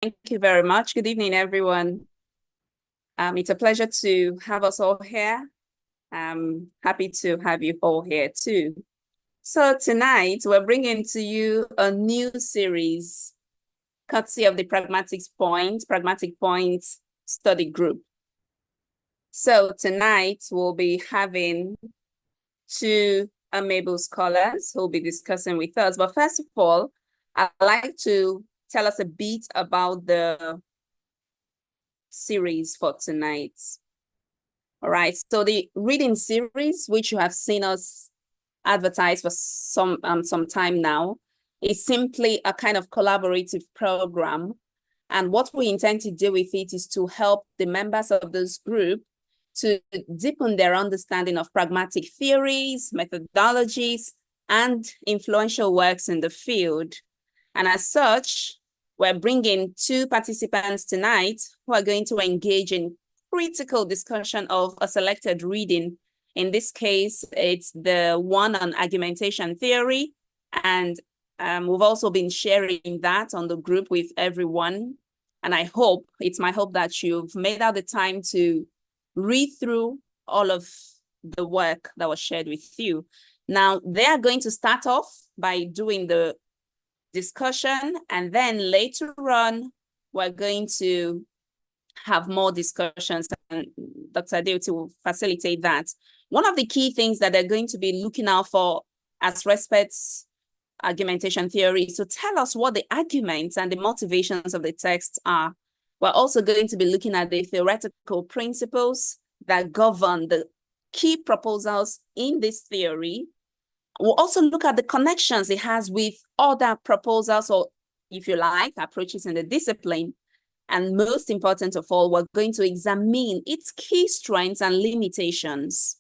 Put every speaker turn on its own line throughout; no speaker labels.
Thank you very much. Good evening, everyone. It's a pleasure to have us all here. I'm happy to have you all here too. So tonight, we're bringing to you a new series, courtesy of the PragmaticPoint study group. So tonight, we'll be having two amiable scholars who will be discussing with us. But first of all, I'd like to tell us a bit about the series for tonight. All right, so the reading series, which you have seen us advertise for some time now, is simply a kind of collaborative program. And what we intend to do with it is to help the members of this group to deepen their understanding of pragmatic theories, methodologies, and influential works in the field. And as such, we're bringing two participants tonight who are going to engage in critical discussion of a selected reading. In this case, it's the one on argumentation theory. And we've also been sharing that on the group with everyone. And it's my hope that you've made out the time to read through all of the work that was shared with you. Now, they are going to start off by doing the discussion, and then later on, we're going to have more discussions, and Dr. Abaogye will facilitate that. One of the key things that they're going to be looking out for as respects argumentation theory is to tell us what the arguments and the motivations of the text are. We're also going to be looking at the theoretical principles that govern the key proposals in this theory. We'll also look at the connections it has with other proposals, or if you like, approaches in the discipline. And most important of all, we're going to examine its key strengths and limitations.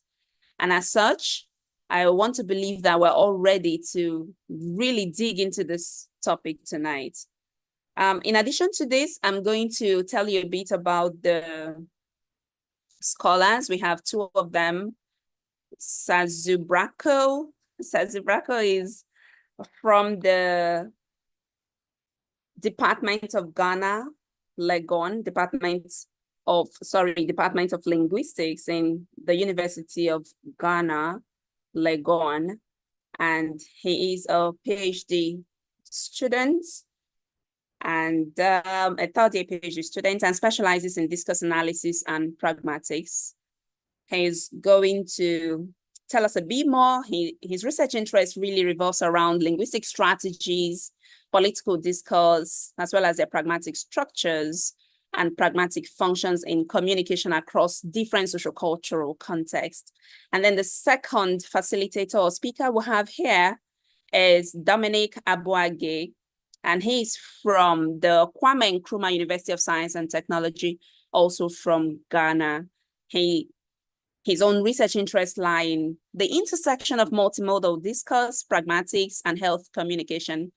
And as such, I want to believe that we're all ready to really dig into this topic tonight. In addition to this, I'm going to tell you a bit about the scholars. We have two of them. Sasu Brako. Sasu Brako is from the Department of Ghana, Legon, Department of Linguistics in the University of Ghana, Legon. And he is a PhD student and a third-year PhD student, and specializes in discourse analysis and pragmatics. He's going to tell us a bit more. His research interest really revolves around linguistic strategies, political discourse, as well as their pragmatic structures and pragmatic functions in communication across different sociocultural contexts. And then the second facilitator or speaker we have here is Dominic Abaogye, and he's from the Kwame Nkrumah University of Science and Technology, also from Ghana. His own research interests lie in the intersection of multimodal discourse, pragmatics, and health communication,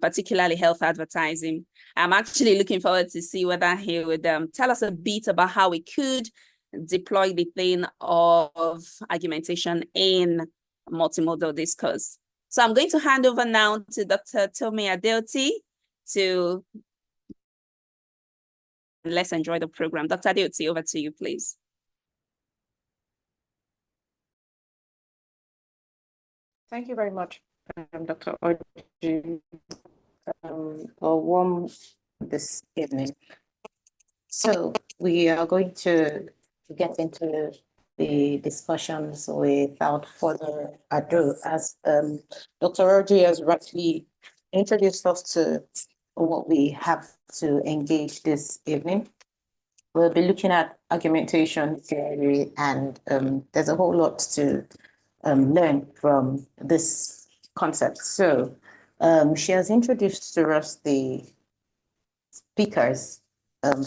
particularly health advertising. I'm actually looking forward to see whether he would tell us a bit about how we could deploy the thing of argumentation in multimodal discourse. So I'm going to hand over now to Dr. Dominic Abaogye to let's enjoy the program. Dr. Abaogye, over to you, please.
Thank you very much, Dr. Abaogye, for warm this evening. So we are going to get into the discussions without further ado, as Dr. Abaogye has rightly introduced us to what we have to engage this evening. We'll be looking at argumentation theory, and there's a whole lot to learn from this concept. So she has introduced to us the speakers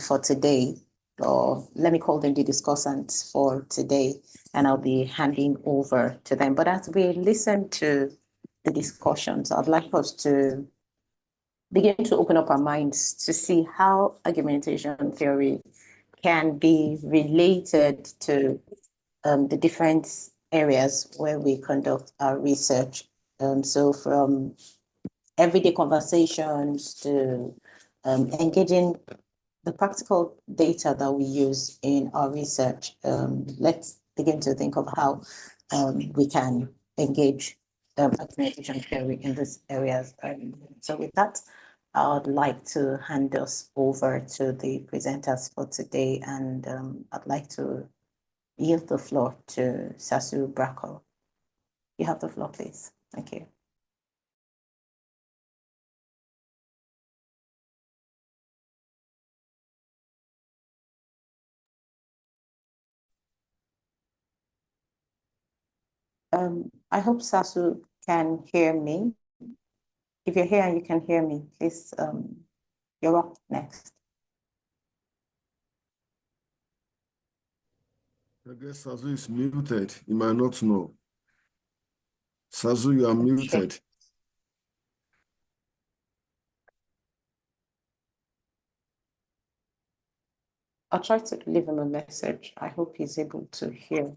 for today, or let me call them the discussants for today, and I'll be handing over to them. But as we listen to the discussions, I'd like us to begin to open up our minds to see how argumentation theory can be related to the different areas where we conduct our research. So from everyday conversations to engaging the practical data that we use in our research. Let's begin to think of how we can engage communication theory in these areas. So with that, I would like to hand us over to the presenters for today, and I'd like to yield the floor to Sasu Brako. You have the floor, please. Thank you. I hope Sasu can hear me. If you're here and you can hear me, please, you're up next.
I guess Sasu is muted. You might not know. Sasu, you are muted.
I'll try to leave him a message. I hope he's able to hear.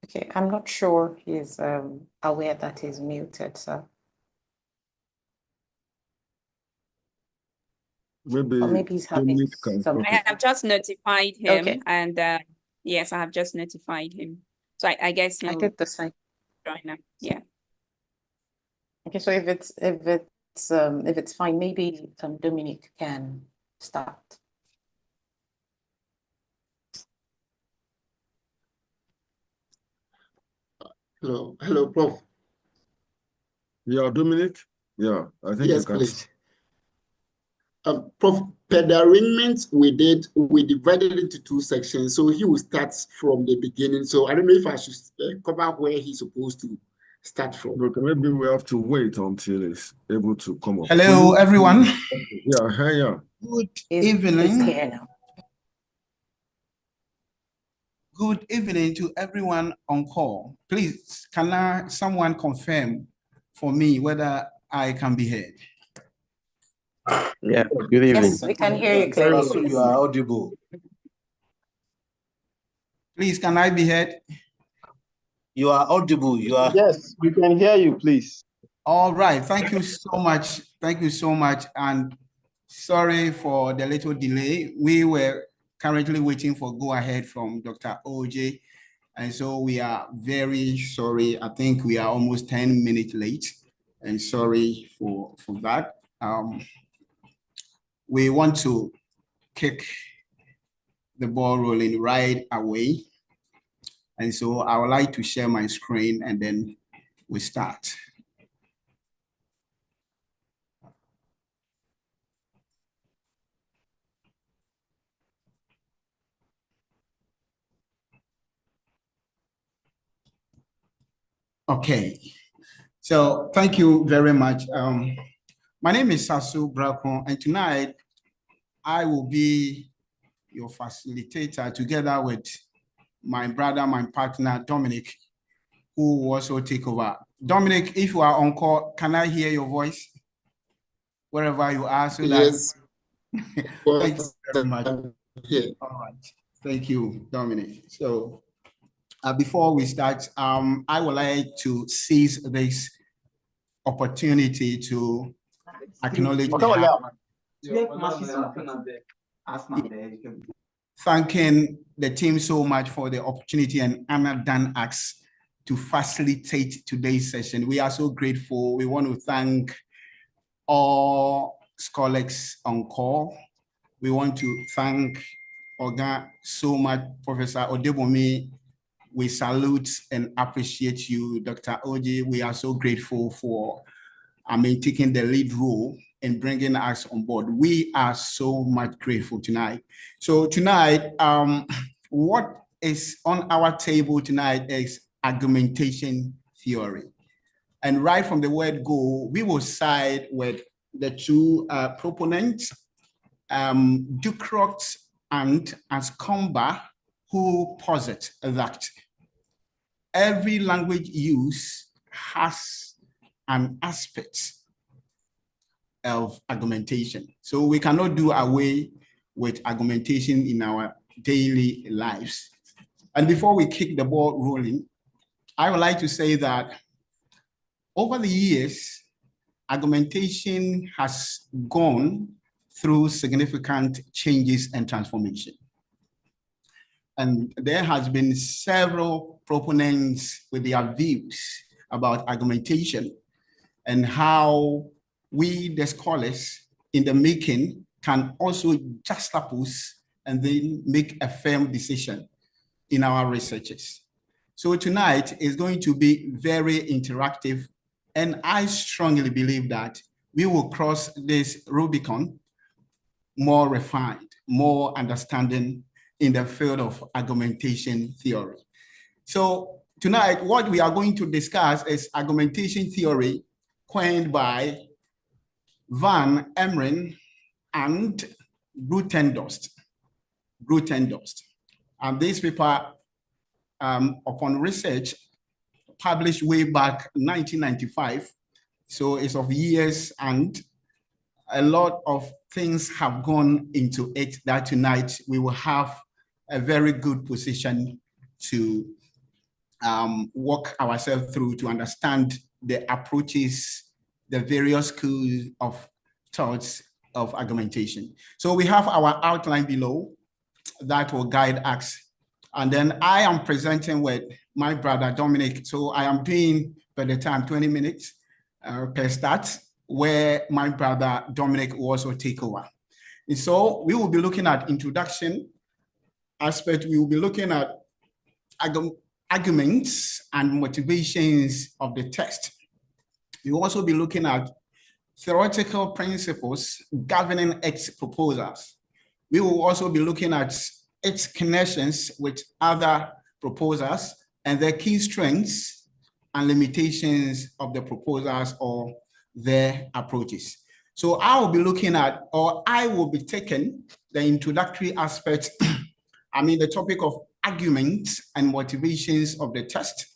Okay, I'm not sure he's aware that he's muted, so.
Maybe
he's having some.
I have just notified him,
okay.
And yes, I have just notified him. So I guess
I did the same.
Right now, yeah.
Okay, so if it's fine, maybe Dominic can start.
Hello, Prof.
Yeah, Dominic? Yeah, I think
yes,
you can.
Please. Prof, per the arrangement we did, we divided it into two sections. So he will start from the beginning. So I don't know if I should cover where he's supposed to start from.
Okay, maybe we have to wait until he's able to come up.
Hello, everyone.
Yeah, hey, yeah.
Good evening.
Here now.
Good evening to everyone on call. Please, can someone confirm for me whether I can be heard?
Yeah, good evening.
Yes, we can hear you clearly.
You are audible.
Please, can I be heard?
You are audible. You are.
Yes, we can hear you, please.
All right. Thank you so much. Thank you so much. And sorry for the little delay. We were currently waiting for go ahead from Dr. Abaogye. And so we are very sorry. I think we are almost 10 minutes late, and sorry for that. We want to kick the ball rolling right away. And so I would like to share my screen and then we start. Okay, so thank you very much. My name is Sasu Brako, and tonight I will be your facilitator together with my brother, my partner, Dominic, who will also take over. Dominic, if you are on call, can I hear your voice wherever you are? So
yes.
Thanks very much.
Yeah.
All right. Thank you, Dominic. So before we start, I would like to seize this opportunity to acknowledge thanking the team so much for the opportunity and honor done us to facilitate today's session. We are so grateful. We want to thank all scholars on call. We want to thank Oga so much, Professor Odebomi. We salute and appreciate you, Dr. Abaogye. We are so grateful for taking the lead role in bringing us on board. We are so much grateful tonight. So tonight, what is on our table tonight is argumentation theory. And right from the word go, we will side with the two proponents, Ducrox and Ascomba, who posit that every language use has an aspect of argumentation. So we cannot do away with argumentation in our daily lives. And before we kick the ball rolling, I would like to say that over the years, argumentation has gone through significant changes and transformation. And there has been several proponents with their views about argumentation and how we, the scholars in the making, can also juxtapose and then make a firm decision in our researches. So tonight is going to be very interactive, and I strongly believe that we will cross this Rubicon more refined, more understanding in the field of argumentation theory. So tonight, what we are going to discuss is argumentation theory coined by Van Emeren and Grootendost. And this paper, upon research, published way back 1995. So it's of years, and a lot of things have gone into it that tonight we will have a very good position to walk ourselves through to understand the approaches, the various schools of thoughts of argumentation. So we have our outline below that will guide us. And then I am presenting with my brother, Dominic. So I am doing, by the time, 20 minutes per start, where my brother, Dominic, will also take over. And so we will be looking at introduction aspect. We will be looking at arguments and motivations of the text. We will also be looking at theoretical principles governing its proposals. We will also be looking at its connections with other proposals and their key strengths and limitations of the proposals or their approaches. So I will be looking at, or I will be taking the introductory aspect, the topic of arguments and motivations of the text,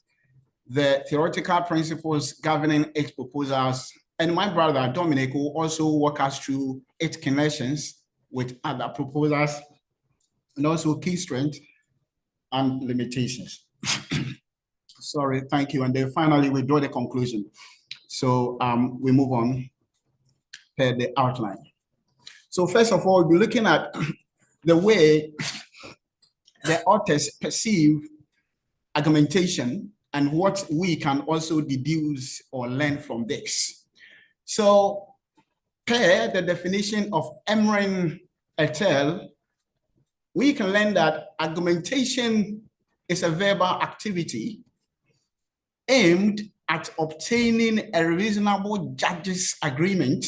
the theoretical principles governing its proposals, and my brother Dominic will also walk us through its connections with other proposals and also key strengths and limitations. Sorry, thank you. And then finally, we draw the conclusion. So we move on per the outline. So first of all, we'll be looking at the way the authors perceive argumentation and what we can also deduce or learn from this. So per the definition of Emeren et al., we can learn that argumentation is a verbal activity aimed at obtaining a reasonable judge's agreement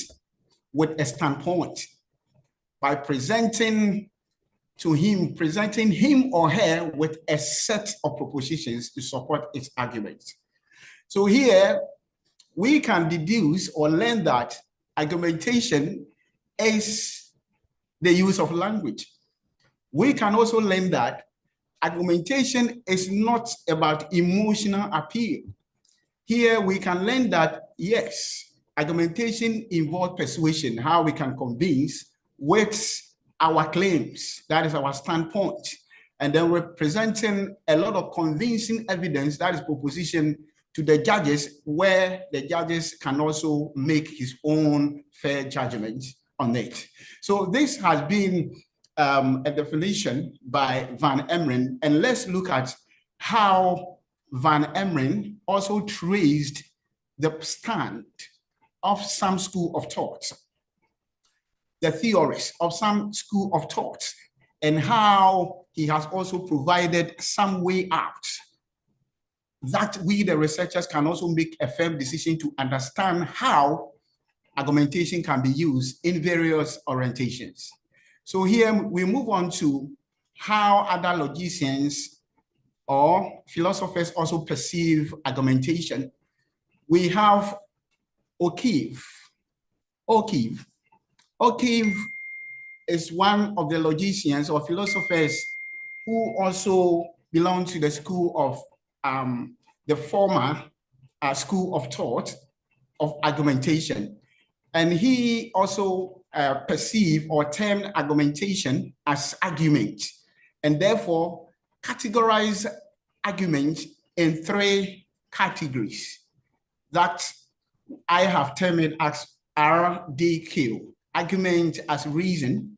with a standpoint by presenting him or her with a set of propositions to support its argument. So here we can deduce or learn that argumentation is the use of language. We can also learn that argumentation is not about emotional appeal. Here we can learn that, yes, argumentation involves persuasion, how we can convince with our claims, that is our standpoint. And then we're presenting a lot of convincing evidence, that is proposition, to the judges, where the judges can also make his own fair judgment on it. So this has been a definition by Van Emeren, and let's look at how Van Emeren also traced the stand of some school of thought, the theories of some school of thought, and how he has also provided some way out that we, the researchers, can also make a firm decision to understand how argumentation can be used in various orientations. So here we move on to how other logicians or philosophers also perceive argumentation. We have O'Keefe. O'Keefe is one of the logicians or philosophers who also belong to the school of the former school of thought of argumentation. And he also perceived or termed argumentation as argument, and therefore categorized argument in 3 categories that I have termed as RDQ: argument as reason,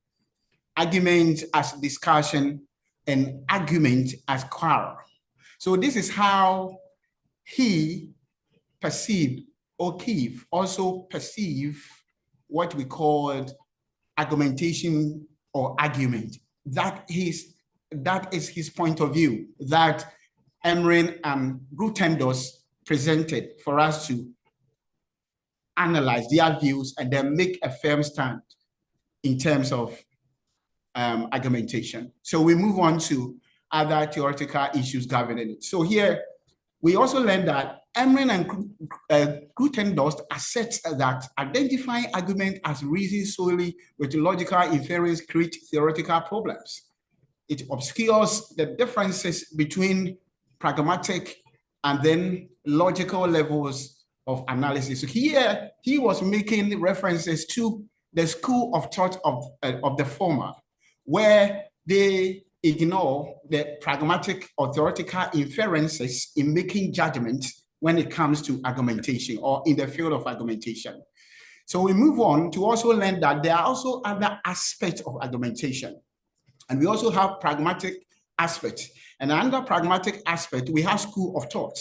argument as discussion, and argument as quarrel. So this is how he perceived, O'Keefe also perceived, what we called argumentation or argument. That is his point of view that Emrin and Grutendorf presented for us to analyze their views and then make a firm stand in terms of argumentation. So we move on to other theoretical issues governing it. So here we also learned that Emrin and Grutendorf assert that identifying argument as reason solely with logical inference creates theoretical problems. It obscures the differences between pragmatic and then logical levels of analysis. So here he was making references to the school of thought of the former, where they ignore the pragmatic or theoretical inferences in making judgments when it comes to argumentation or in the field of argumentation. So we move on to also learn that there are also other aspects of argumentation. And we also have pragmatic aspects. And under pragmatic aspect, we have school of thought.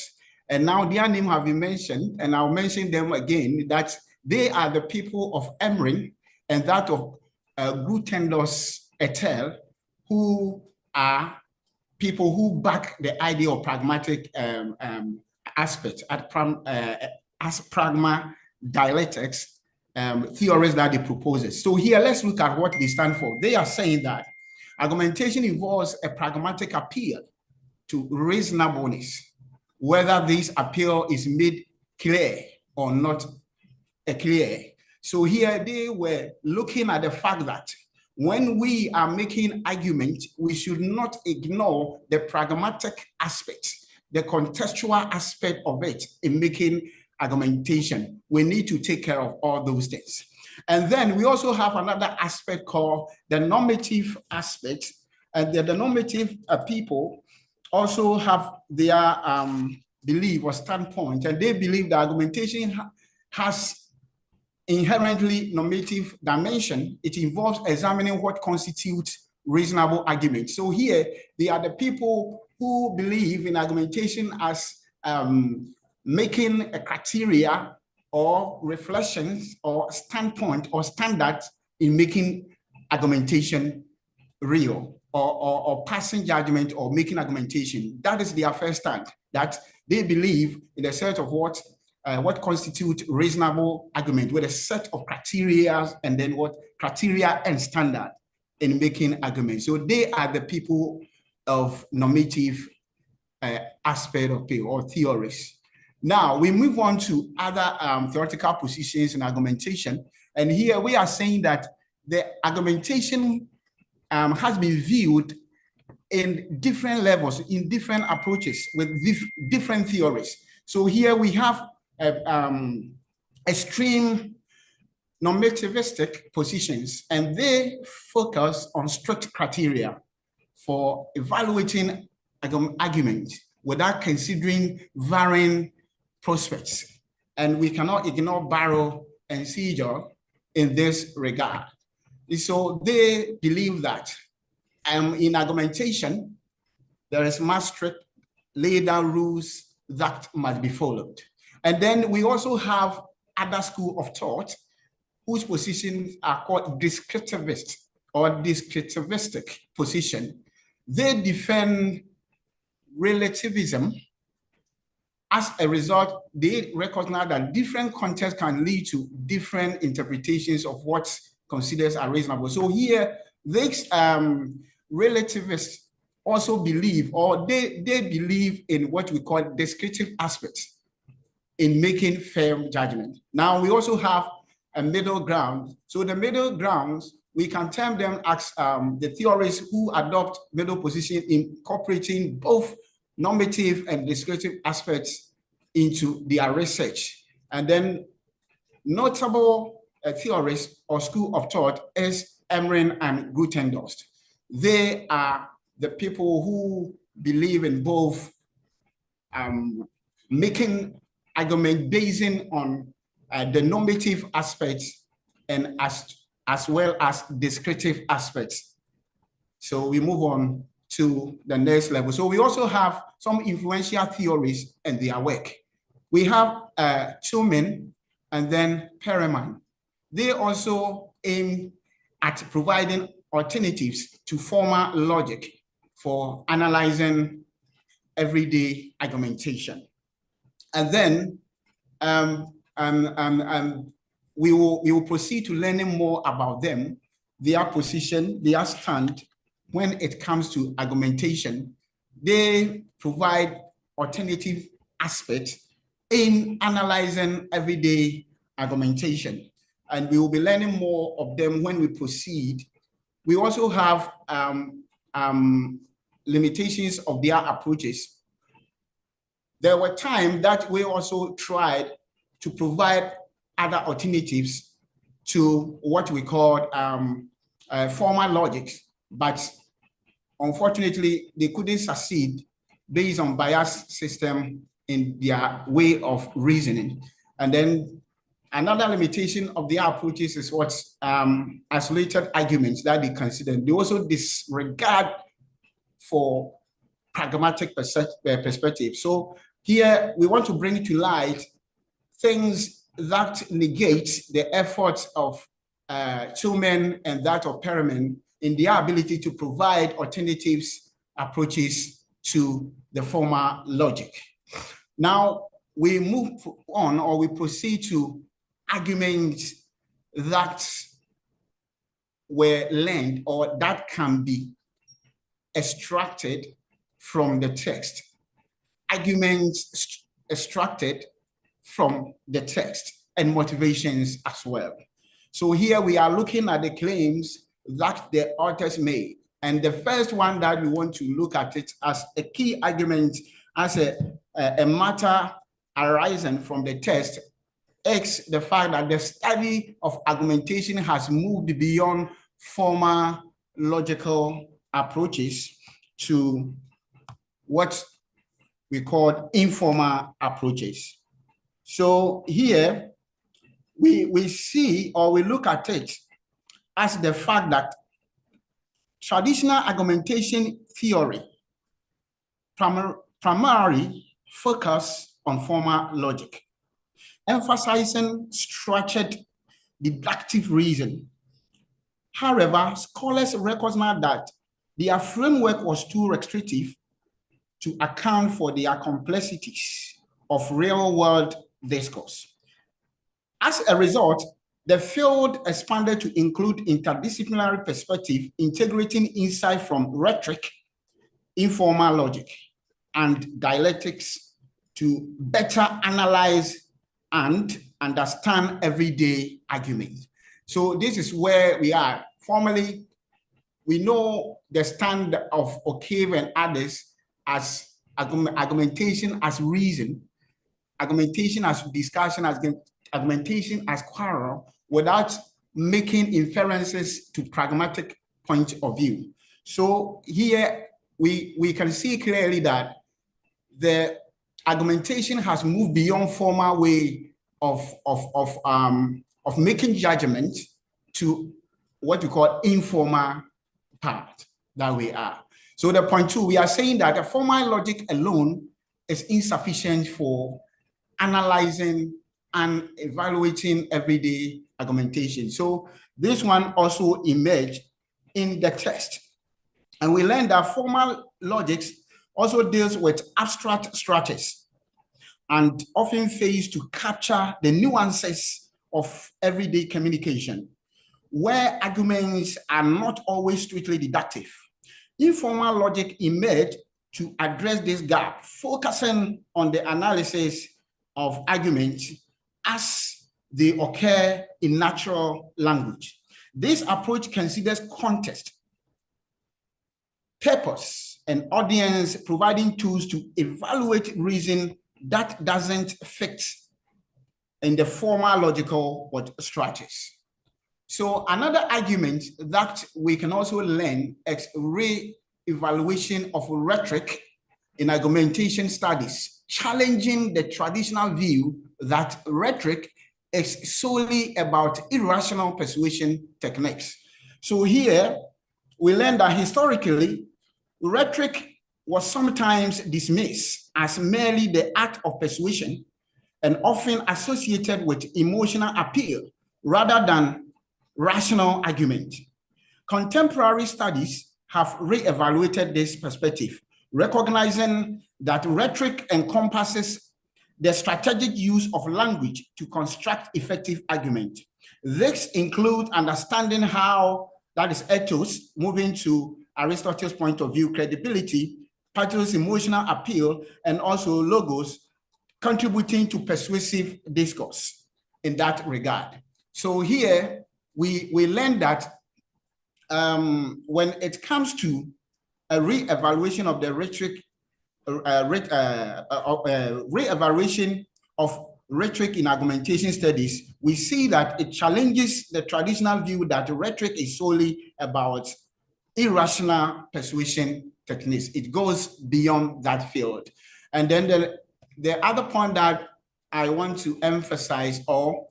And now their name have been mentioned, and I'll mention them again, that they are the people of Emrin and that of Grutendorf et al., who are people who back the idea of pragmatic aspect as pragma dialectics theories that they propose. So here, let's look at what they stand for. They are saying that argumentation involves a pragmatic appeal to reasonableness, whether this appeal is made clear or not clear. So here they were looking at the fact that when we are making argument, we should not ignore the pragmatic aspect, the contextual aspect of it in making argumentation. We need to take care of all those things. And then we also have another aspect called the normative aspect. And the normative people also have their belief or standpoint, and they believe that argumentation has inherently normative dimension. It involves examining what constitutes reasonable argument. So here, they are the people who believe in argumentation as making a criteria or reflections or standpoint or standards in making argumentation real or passing judgment or making argumentation. That is their first stand, that they believe in a set of what constitutes reasonable argument with a set of criteria and then what criteria and standard in making arguments. So they are the people of normative aspect of or theories. Now we move on to other theoretical positions in argumentation. And here we are saying that the argumentation has been viewed in different levels, in different approaches with different theories. So here we have extreme normativistic positions, and they focus on strict criteria for evaluating argument without considering varying prospects. And we cannot ignore Barrow and Segal in this regard. So they believe that in argumentation, there is much strict laid down rules that must be followed. And then we also have other school of thought whose positions are called descriptivist or descriptivistic position. They defend relativism. As a result, they recognize that different contexts can lead to different interpretations of what's considered as reasonable. So here, these relativists also believe, or they believe in what we call descriptive aspects in making firm judgment. Now, we also have a middle ground. So the middle grounds, we can term them as the theorists who adopt middle position, incorporating both normative and descriptive aspects into their research. And then notable theorists or school of thought is Emrin and Grothendorst. They are the people who believe in both making argument basing on the normative aspects and as well as descriptive aspects. So we move on to the next level. So we also have some influential theories and their work. We have Tillman and then Perelman. They also aim at providing alternatives to formal logic for analyzing everyday argumentation. And then we will proceed to learning more about them, their position, their stand when it comes to argumentation. They provide alternative aspects in analyzing everyday argumentation. And we will be learning more of them when we proceed. We also have limitations of their approaches. There were times that we also tried to provide other alternatives to what we call formal logics, but unfortunately, they couldn't succeed based on bias system in their way of reasoning. And then another limitation of their approaches is what isolated arguments that they consider. They also disregard for pragmatic perspective. So here we want to bring to light things that negate the efforts of Tillman and that of Perelman in their ability to provide alternatives approaches to the formal logic. Now we move on, or we proceed to arguments that were learned or that can be extracted from the text. Arguments extracted from the text and motivations as well. So here we are looking at the claims that the authors made. And the first one that we want to look at it as a key argument, as a matter arising from the text, is the fact that the study of argumentation has moved beyond formal logical approaches to what we call informal approaches. So here we see, or we look at it as the fact that traditional argumentation theory primarily focus on formal logic, emphasizing structured deductive reasoning. However, scholars recognize that their framework was too restrictive to account for their complexities of real-world discourse. As a result, the field expanded to include interdisciplinary perspective, integrating insight from rhetoric, informal logic, and dialectics to better analyze and understand everyday arguments. So this is where we are. Formally, we know the stand of O'Cave and others as argumentation as reason, argumentation as discussion, as argumentation as quarrel, without making inferences to pragmatic point of view. So here we can see clearly that the argumentation has moved beyond formal way of making judgment to what we call informal part that we are. So the point two, we are saying that the formal logic alone is insufficient for analyzing and evaluating everyday argumentation. So this one also emerged in the text. And we learned that formal logics also deals with abstract structures and often fails to capture the nuances of everyday communication, where arguments are not always strictly deductive. Informal logic emerged to address this gap, focusing on the analysis of arguments as they occur in natural language. This approach considers context, purpose, and audience, providing tools to evaluate reason that doesn't fit in the formal logical strategies. So another argument that we can also learn is re-evaluation of rhetoric in argumentation studies, challenging the traditional view that rhetoric is solely about irrational persuasion techniques. So here we learn that historically, rhetoric was sometimes dismissed as merely the act of persuasion and often associated with emotional appeal rather than rational argument. Contemporary studies have re-evaluated this perspective, recognizing that rhetoric encompasses the strategic use of language to construct effective argument. This includes understanding how, that is ethos, moving to Aristotle's point of view, credibility, pathos, emotional appeal, and also logos, contributing to persuasive discourse in that regard. So here we learn that when it comes to a re-evaluation of the rhetoric, re-evaluation of rhetoric in argumentation studies, we see that it challenges the traditional view that rhetoric is solely about irrational persuasion techniques. It goes beyond that field. And then the other point that I want to emphasize, or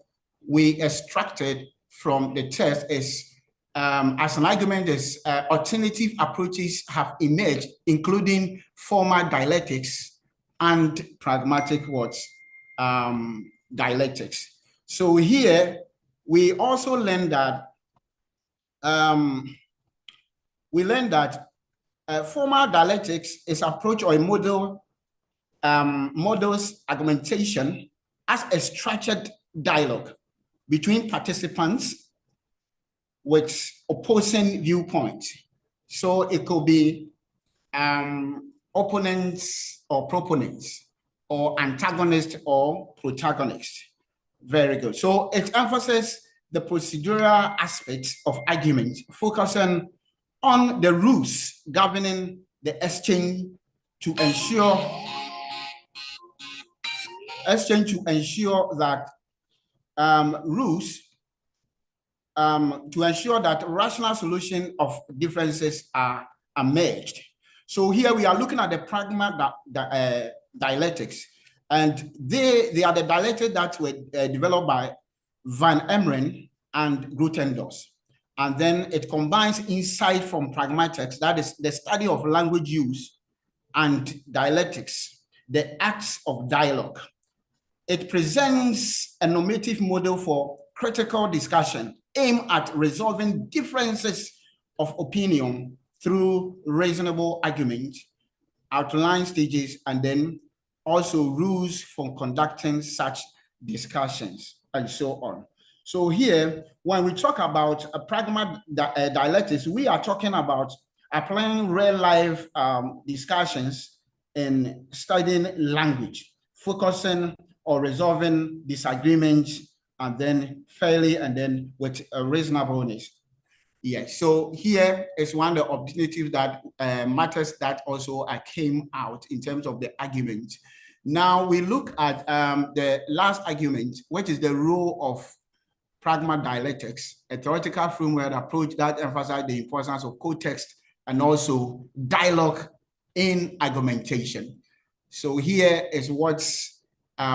we extracted from the text, is as an argument is alternative approaches have emerged, including formal dialectics and pragmatic dialectics. So here we also learn that formal dialectics is approach or a models argumentation as a structured dialogue between participants with opposing viewpoints. So it could be opponents or proponents, or antagonist or protagonist. Very good. So it emphasizes the procedural aspects of argument, focusing on the rules governing the exchange to ensure that to ensure that rational solution of differences are merged. So here we are looking at the dialectics, and they are the dialectics that were developed by Van Emeren and Grotendorf. And then it combines insight from pragmatics, that is the study of language use, and dialectics, the acts of dialogue. It presents a normative model for critical discussion aimed at resolving differences of opinion through reasonable argument, outline stages, and then also rules for conducting such discussions, and so on. So here, when we talk about a dialectics, we are talking about applying real-life discussions in studying language, focusing on resolving disagreements, and then fairly, and then with a reasonableness. Yes, so here is one of the opportunities that matters that also came out in terms of the argument. Now we look at the last argument, which is the role of pragma dialectics, a theoretical framework approach that emphasizes the importance of context and also dialogue in argumentation. So here is what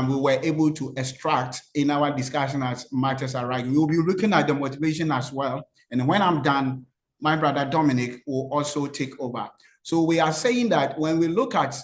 we were able to extract in our discussion as matters arise. We will be looking at the motivation as well. And when I'm done, my brother Dominic will also take over. So we are saying that when we look at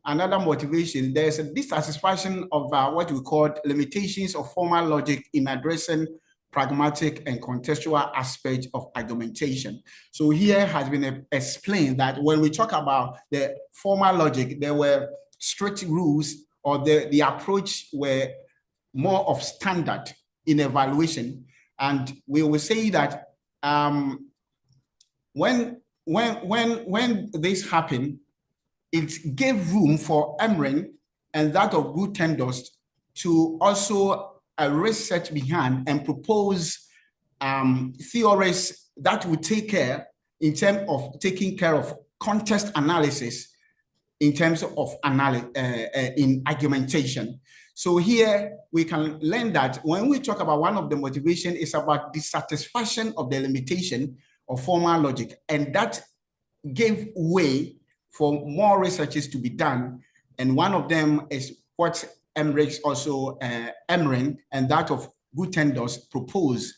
another motivation, there's a dissatisfaction of what we call limitations of formal logic in addressing pragmatic and contextual aspects of argumentation. So here has been explained that when we talk about the formal logic, there were strict rules, or the approach were more of standard in evaluation. And we will say that when this happened, it gave room for Emeren and that of Grotendorf to also research behind and propose theories that would take care in terms of taking care of context analysis in terms of in argumentation. So here we can learn that when we talk about one of the motivation is about dissatisfaction of the limitation of formal logic, and that gave way for more researches to be done. And one of them is what Emmerich also, Emmerich and that of Gutendos proposed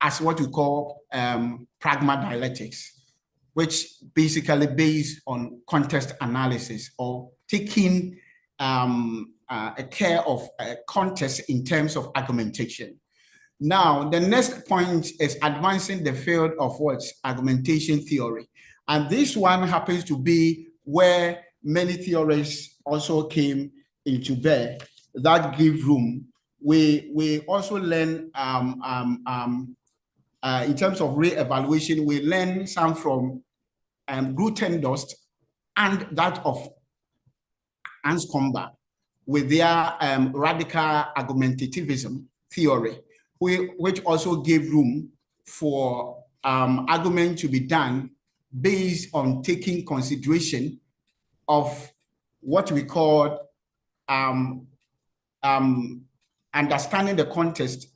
as what we call pragmadialectics, which basically based on context analysis or taking a care of context in terms of argumentation. Now, the next point is advancing the field of what's argumentation theory. And this one happens to be where many theories also came into bear that give room. We also learn in terms of re-evaluation, we learn some from Gutendos and that of Nkrumah with their radical argumentativism theory, which also gave room for argument to be done based on taking consideration of what we call understanding the context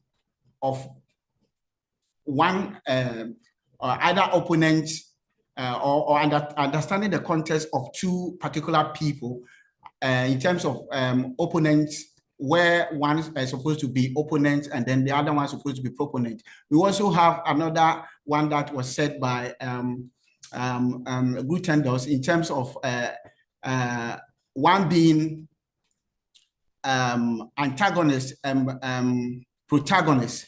of one either opponent or understanding the context of two particular people in terms of opponents, where one is supposed to be opponent and then the other one is supposed to be proponent. We also have another one that was said by Gutendos in terms of one being antagonist and protagonist,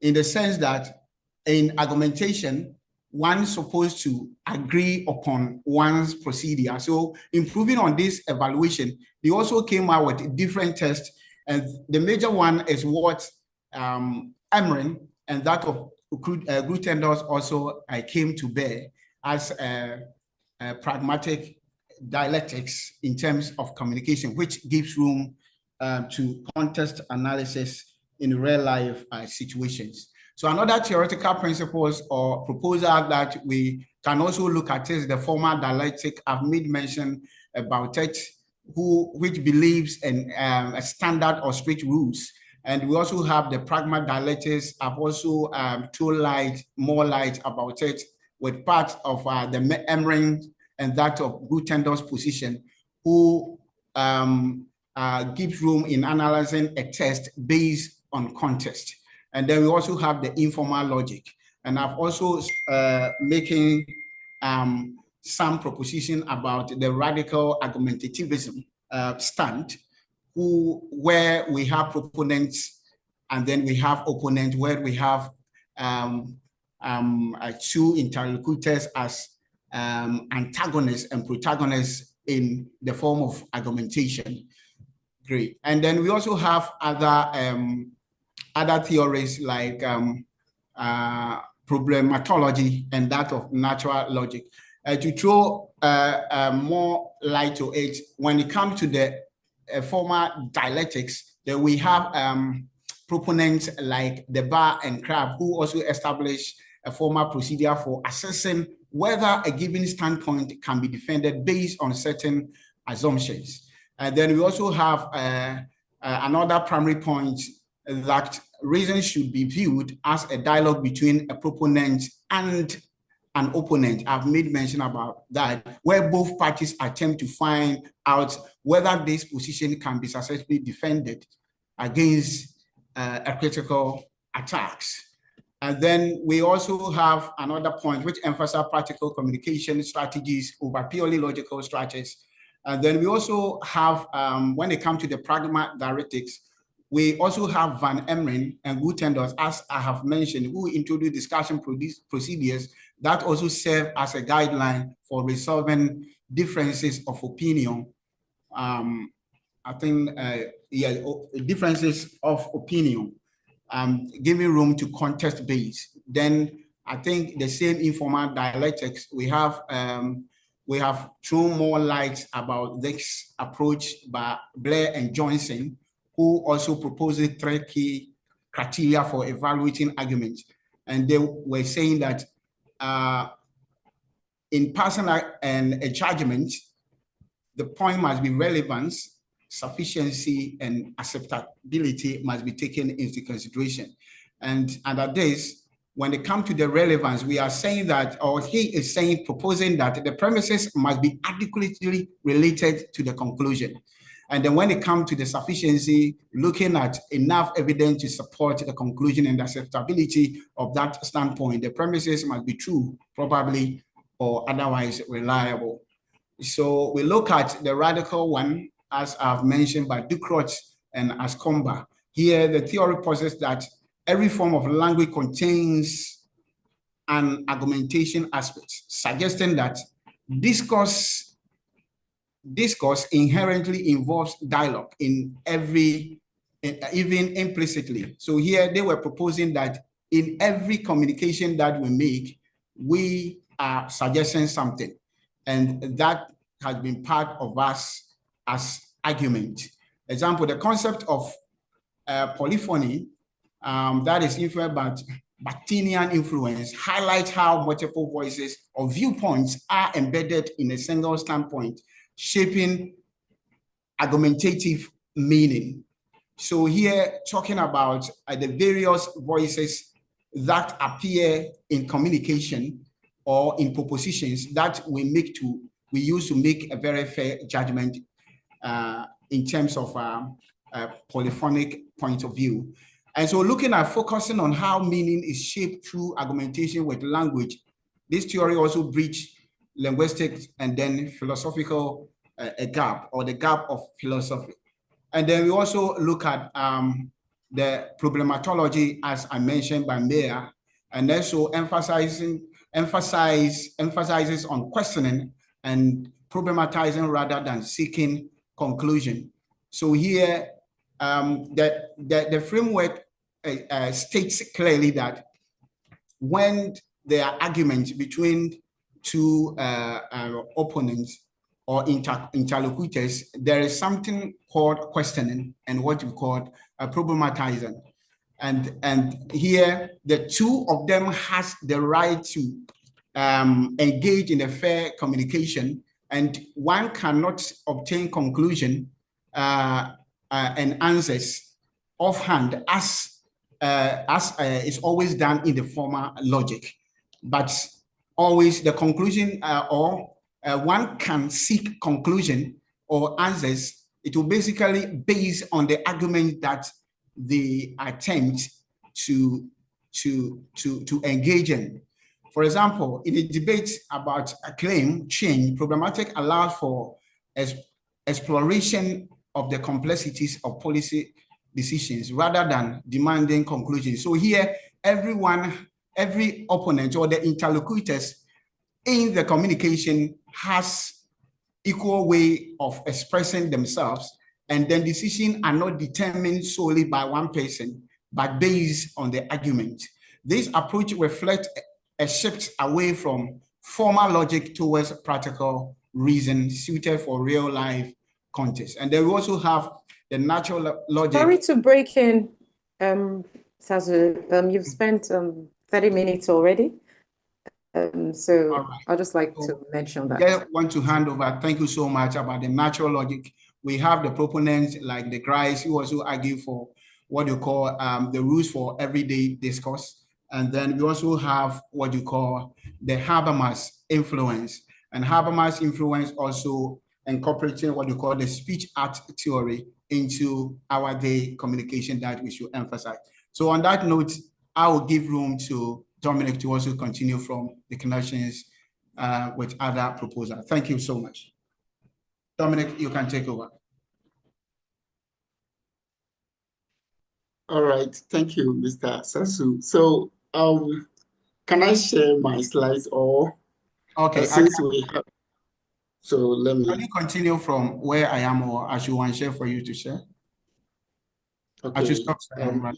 in the sense that in argumentation, one's supposed to agree upon one's procedure. So improving on this evaluation, they also came out with different tests. And the major one is what Emmerich and that of Gutendos also came to bear as pragmatic dialectics in terms of communication, which gives room to context analysis in real life situations. So another theoretical principles or proposal that we can also look at is the formal dialectic. I've made mention about it, which believes in a standard or strict rules. And we also have the pragmadialectics. I've also told more light about it with part of the Emmerich and that of Gutendos position, who gives room in analyzing a text based on context. And then we also have the informal logic. And I've also making some proposition about the radical argumentativism stand, where we have proponents and then we have opponents, where we have two interlocutors as antagonists and protagonists in the form of argumentation. Great. And then we also have other theories like problematology and that of natural logic. To throw more light to it, when it comes to the formal dialectics, then we have proponents like the Bar and Crab, who also established a formal procedure for assessing whether a given standpoint can be defended based on certain assumptions. And then we also have another primary point that reason should be viewed as a dialogue between a proponent and an opponent. I've made mention about that, where both parties attempt to find out whether this position can be successfully defended against a critical attacks. And then we also have another point which emphasizes practical communication strategies over purely logical strategies. And then we also have, when it comes to the pragmadialectics, we also have Van Emmerich and Gutendos, as I have mentioned, who introduced discussion procedures that also serve as a guideline for resolving differences of opinion. I think, differences of opinion, giving room to context base. Then I think the same informal dialectics, we have thrown more light about this approach by Blair and Johnson, who also proposes 3 key criteria for evaluating arguments. And they were saying that in passing a judgment, the point must be relevance, sufficiency, and acceptability must be taken into consideration. And under this, when it comes to the relevance, we are saying that, or he is saying, proposing that the premises must be adequately related to the conclusion. And then when it comes to the sufficiency, looking at enough evidence to support the conclusion and acceptability of that standpoint, the premises must be true, probably, or otherwise reliable. So we look at the radical one, as I've mentioned, by Ducrot and Ascomba. Here, the theory posits that every form of language contains an argumentation aspect, suggesting that discourse inherently involves dialogue in every, even implicitly. So here they were proposing that in every communication that we make, we are suggesting something. And that has been part of us as argument. Example, the concept of polyphony that is influenced by Bakhtinian influence highlights how multiple voices or viewpoints are embedded in a single standpoint, shaping argumentative meaning. So here, talking about the various voices that appear in communication or in propositions that we use to make a very fair judgment in terms of a polyphonic point of view. And so looking at focusing on how meaning is shaped through argumentation with language, this theory also bridges linguistics and then philosophical a gap, or the gap of philosophy. And then we also look at the problematology, as I mentioned by Mayer, and also emphasizes on questioning and problematizing rather than seeking conclusion. So here, the framework states clearly that when there are arguments between two opponents or interlocutors, there is something called questioning and what we call problematizing. And here, the two of them has the right to engage in a fair communication, and one cannot obtain conclusion and answers offhand as is always done in the former logic, but always the conclusion one can seek conclusion or answers. It will basically base on the argument that they attempt to engage in. For example, in a debate about a claim change, Pragmatic allows for exploration of the complexities of policy decisions rather than demanding conclusions. So here, every opponent or the interlocutors in the communication has equal way of expressing themselves, and then decisions are not determined solely by one person, but based on the argument. This approach reflects a shift away from formal logic towards practical reason suited for real life context. And then we also have the natural logic.
Sorry to break in, Sasu. You've spent 30 minutes already. So right. I'd just like to mention that.
I want to hand over. Thank you so much about the natural logic. We have the proponents like the Grice who also argue for what you call the rules for everyday discourse. And then we also have what you call the Habermas influence. And Habermas influence also incorporating what you call the speech art theory into our day communication that we should emphasize. So on that note, I will give room to Dominic to also continue from the connections with other proposals. Thank you so much. Dominic, you can take over.
All right, thank you, Mr. Sasu. So can I share my slides or
okay?
Since we have, so let me.
Can you continue from where I am, or I should want share for you to share?
Okay.
I should stop sharing, right?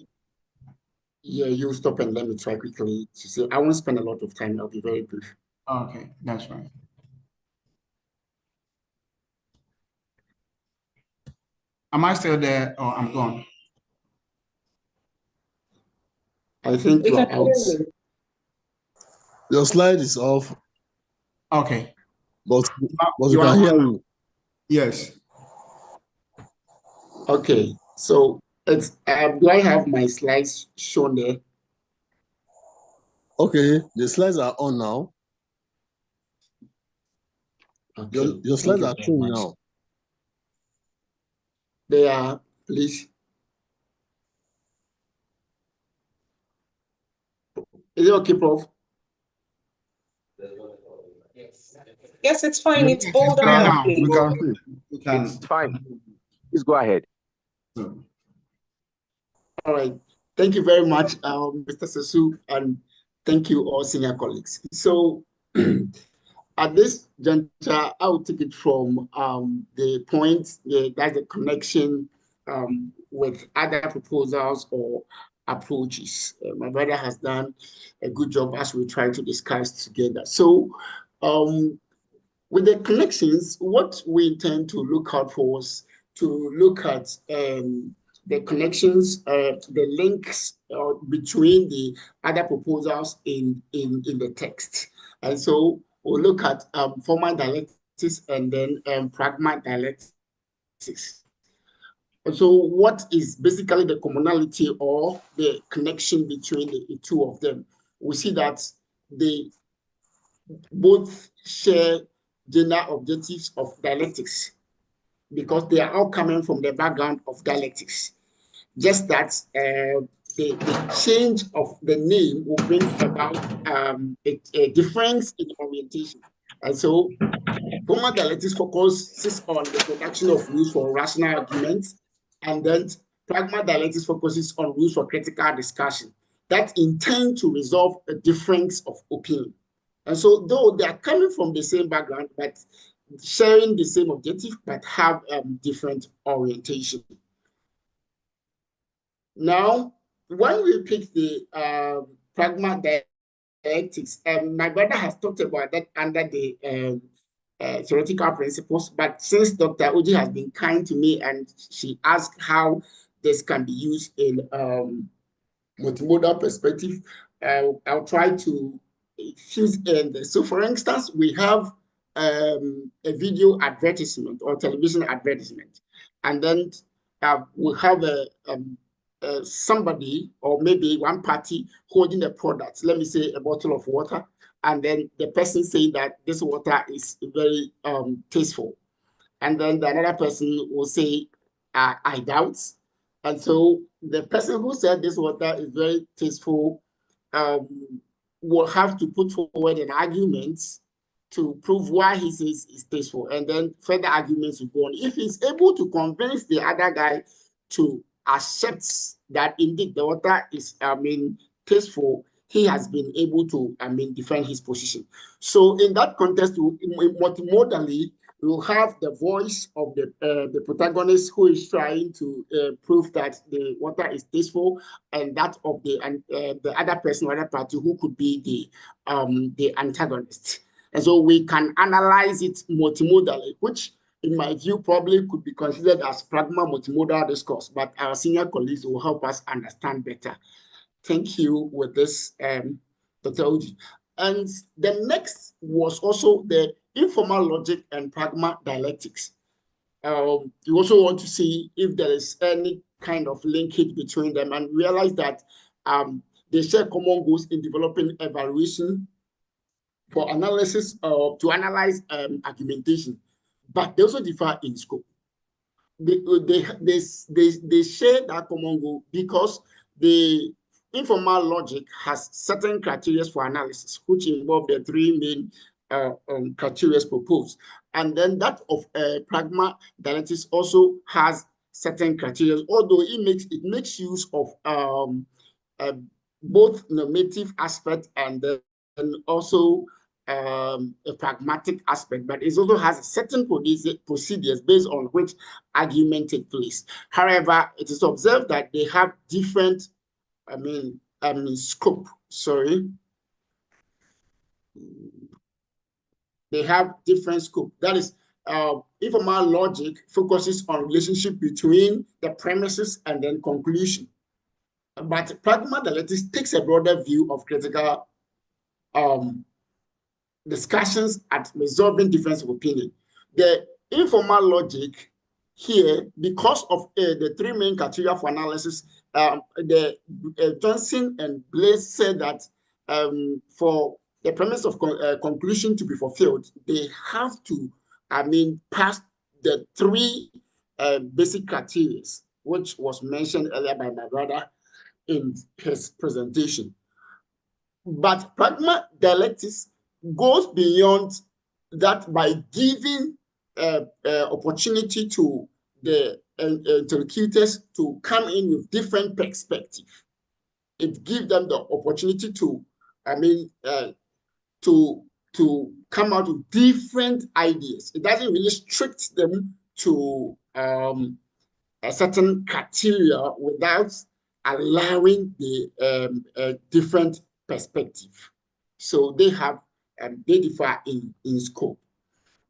Yeah, you stop and let me try quickly to say. I won't spend a lot of time. I'll be very brief.
Okay, that's fine. Am I still there, or I'm gone?
I think you're out.
Your slide is off.
Okay.
But you can hear you.
Yes.
Okay, so it's do I have my slides shown there?
Okay, the slides are on now.
Okay,
Your
thank
slides
you
are
very
showing
much.
now.
They are, please. Is it okay, Prof?
Yes, it's fine. It's
It's
bold
clear
enough,
now.
please.
We can.
Okay.
We can.
It's fine. Please go ahead.
So,
All right. Thank you very much, Mr. Sasu, and thank you all senior colleagues. So at this juncture, I will take it from the point, that's the connection with other proposals or approaches. My brother has done a good job as we try to discuss together. So with the connections, what we intend to look out for is to look at the connections, the links between the other proposals in the text. And so we'll look at formal dialectics and then pragma dialectics. So what is basically the commonality or the connection between the two of them? We see that they both share general objectives of dialectics because they are all coming from the background of dialectics. Just that the change of the name will bring about a difference in orientation. And so formal dialectics focuses on the production of rules for rational arguments, and then pragma dialectics focuses on rules for critical discussion that intend to resolve a difference of opinion. And so though they are coming from the same background, but sharing the same objective, but have different orientation. Now, when we pick the pragma dialectics, my brother has talked about that under the theoretical principles, but since Dr. Oji has been kind to me and she asked how this can be used in multimodal perspective, I'll try to fuse in this. So for instance, we have a video advertisement or television advertisement, and then we have somebody or maybe one party holding a product, let me say a bottle of water, and then the person saying that this water is very tasteful. And then the another person will say, I doubt. And so the person who said this water is very tasteful will have to put forward an argument to prove why he says it's tasteful. And then further arguments will go on. If he's able to convince the other guy to accept that indeed the water is, tasteful, he has been able to, defend his position. So in that context, multimodally, we will have the voice of the protagonist who is trying to prove that the water is tasteful, and that of the other person or other party who could be the antagonist. And so we can analyze it multimodally, which in my view probably could be considered as pragma multimodal discourse, but our senior colleagues will help us understand better. Thank you with this, Dr. Oji. And the next was also the informal logic and pragma dialectics. You also want to see if there is any kind of linkage between them and realize that they share common goals in developing evaluation for analysis to analyze argumentation, but they also differ in scope. They share that common goal because the informal logic has certain criteria for analysis, which involve the three main criteria proposed. And then that of pragma dialectics also has certain criteria, although it makes use of both normative aspect and then also a pragmatic aspect, but it also has certain procedures based on which argument take place. However, it is observed that they have different, scope. Sorry. They have different scope. That is, informal logic focuses on relationship between the premises and then conclusion. But pragma dialectics takes a broader view of critical discussions at resolving difference of opinion. The informal logic here, because of the three main criteria for analysis, Johnson and Blaise said that for the premise of conclusion to be fulfilled, they have to, pass the three basic criteria, which was mentioned earlier by my brother in his presentation. But pragma dialectics goes beyond that by giving opportunity to the interlocutors to come in with different perspectives. It gives them the opportunity to, to come out with different ideas. It doesn't really restrict them to a certain criteria without allowing the different perspective. So they have, they differ in scope.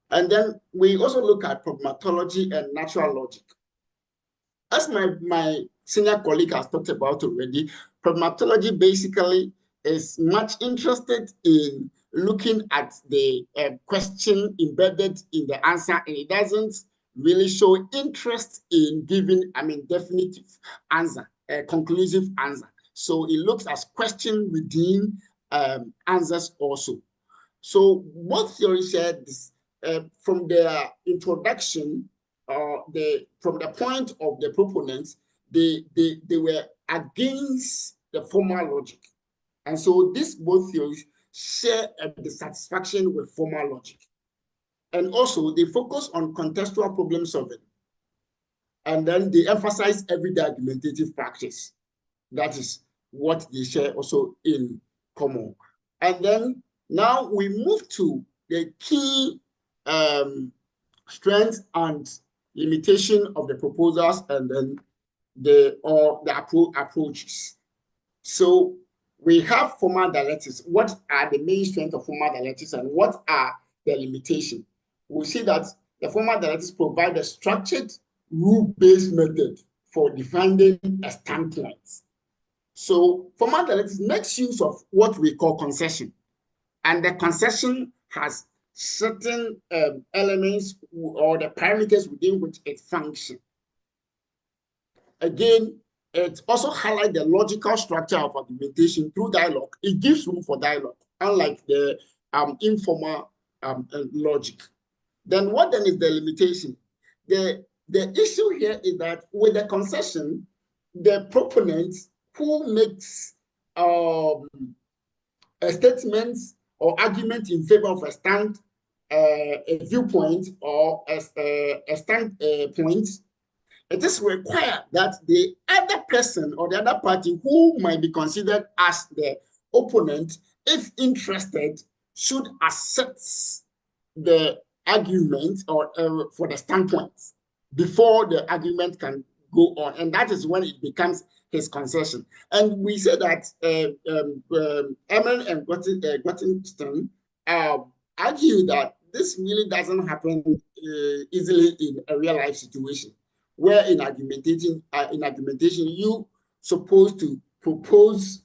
And then we also look at pragmatology and natural logic. As my senior colleague has talked about already, pragmatology basically is much interested in looking at the question embedded in the answer, and it doesn't really show interest in giving, definitive answer, a conclusive answer. So it looks as question within answers also. So both theories said this, from their introduction, from the point of the proponents, they were against the formal logic. And so these both theories share a dissatisfaction with formal logic. And also they focus on contextual problem solving. And then they emphasize everyday argumentative practice. That is what they share also in common. And then now we move to the key strengths and limitation of the proposals, and then the approaches. So we have formal dialectics. What are the main strengths of formal dialectics and what are the limitations? We see that the formal dialectics provide a structured, rule-based method for defining a standpoint. So formal dialectics makes use of what we call concession, and the concession has certain elements or the parameters within which it functions. Again, it also highlights the logical structure of argumentation through dialogue. It gives room for dialogue, unlike the informal logic. Then what then is the limitation? The issue here is that with the concession, the proponent who makes a statement or argument in favor of a viewpoint or a standpoint, it is required that the other person or the other party who might be considered as the opponent, if interested, should accept the argument or for the standpoint before the argument can go on. And that is when it becomes his concession. And we say that Emerson and Gottenstein argue that this really doesn't happen easily in a real life situation, where in argumentation you supposed to propose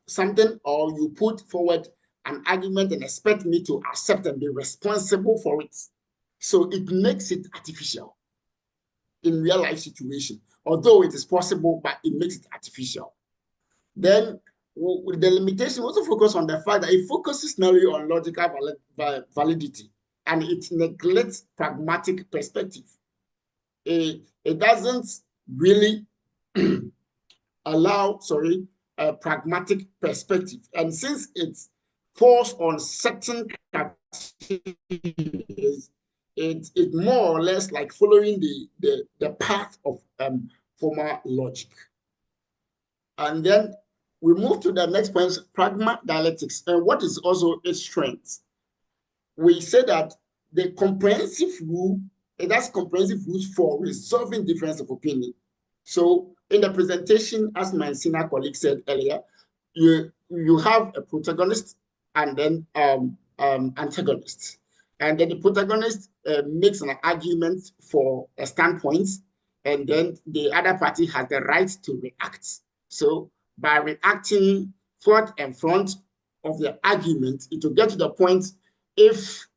something, or you put forward an argument and expect me to accept and be responsible for it. So it makes it artificial in real life situation, although it is possible, but it makes it artificial. Then with the limitation, we also focus on the fact that it focuses narrowly on logical validity, and it neglects pragmatic perspective. It doesn't really allow, a pragmatic perspective. And since it falls on certain categories, it more or less like following the path of formal logic. And then we move to the next point, pragma dialectics. And what is also its strength? We say that the comprehensive rule, it has comprehensive rules for resolving difference of opinion. So in the presentation, as my senior colleague said earlier, you have a protagonist and then antagonist. And then the protagonist makes an argument for a standpoint, and then the other party has the right to react. So by reacting forth and front of the argument, it will get to the point if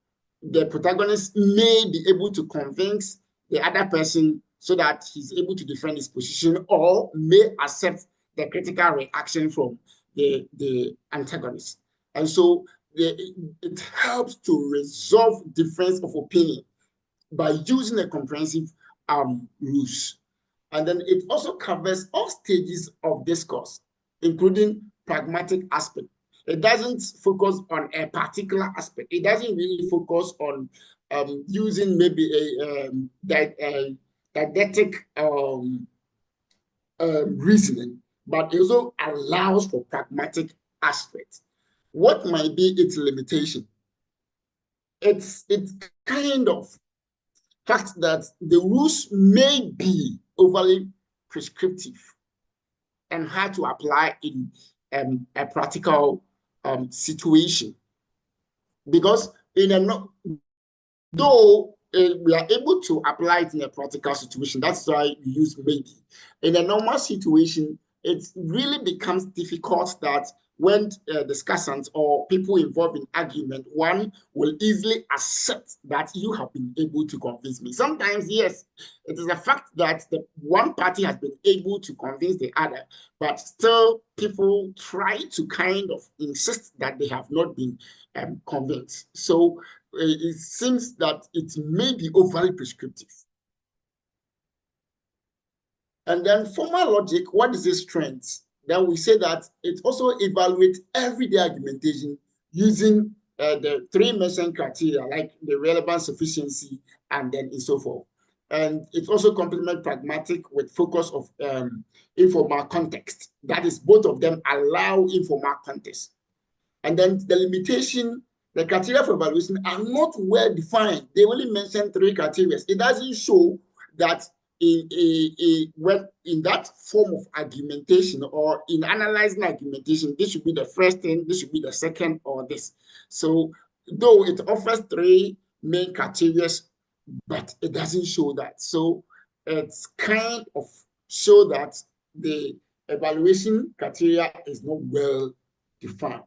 the protagonist may be able to convince the other person so that he's able to defend his position, or may accept the critical reaction from the antagonist. And so it helps to resolve difference of opinion by using a comprehensive rules. And then it also covers all stages of discourse, including pragmatic aspect. It doesn't focus on a particular aspect. It doesn't really focus on using maybe a didactic reasoning, but it also allows for pragmatic aspects. What might be its limitation? It's kind of fact that the rules may be overly prescriptive and hard to apply in a practical situation, because though we are able to apply it in a practical situation, that's why we use maybe. In a normal situation, it really becomes difficult that when discussants or people involved in argument, one will easily accept that you have been able to convince me. Sometimes, yes, it is a fact that the one party has been able to convince the other, but still people try to kind of insist that they have not been convinced. So it seems that it may be overly prescriptive. And then formal logic, what is its strength? Then we say that it also evaluates everyday argumentation using the three mentioned criteria, like the relevance, sufficiency, and then and so forth. And it also complements pragmatic with focus of informal context. That is, both of them allow informal context. And then the limitation, the criteria for evaluation are not well defined. They only mention three criteria. It doesn't show that in that form of argumentation or in analyzing argumentation, this should be the first thing, this should be the second, or this. So though it offers three main criteria, but it doesn't show that. So it's kind of show that the evaluation criteria is not well defined.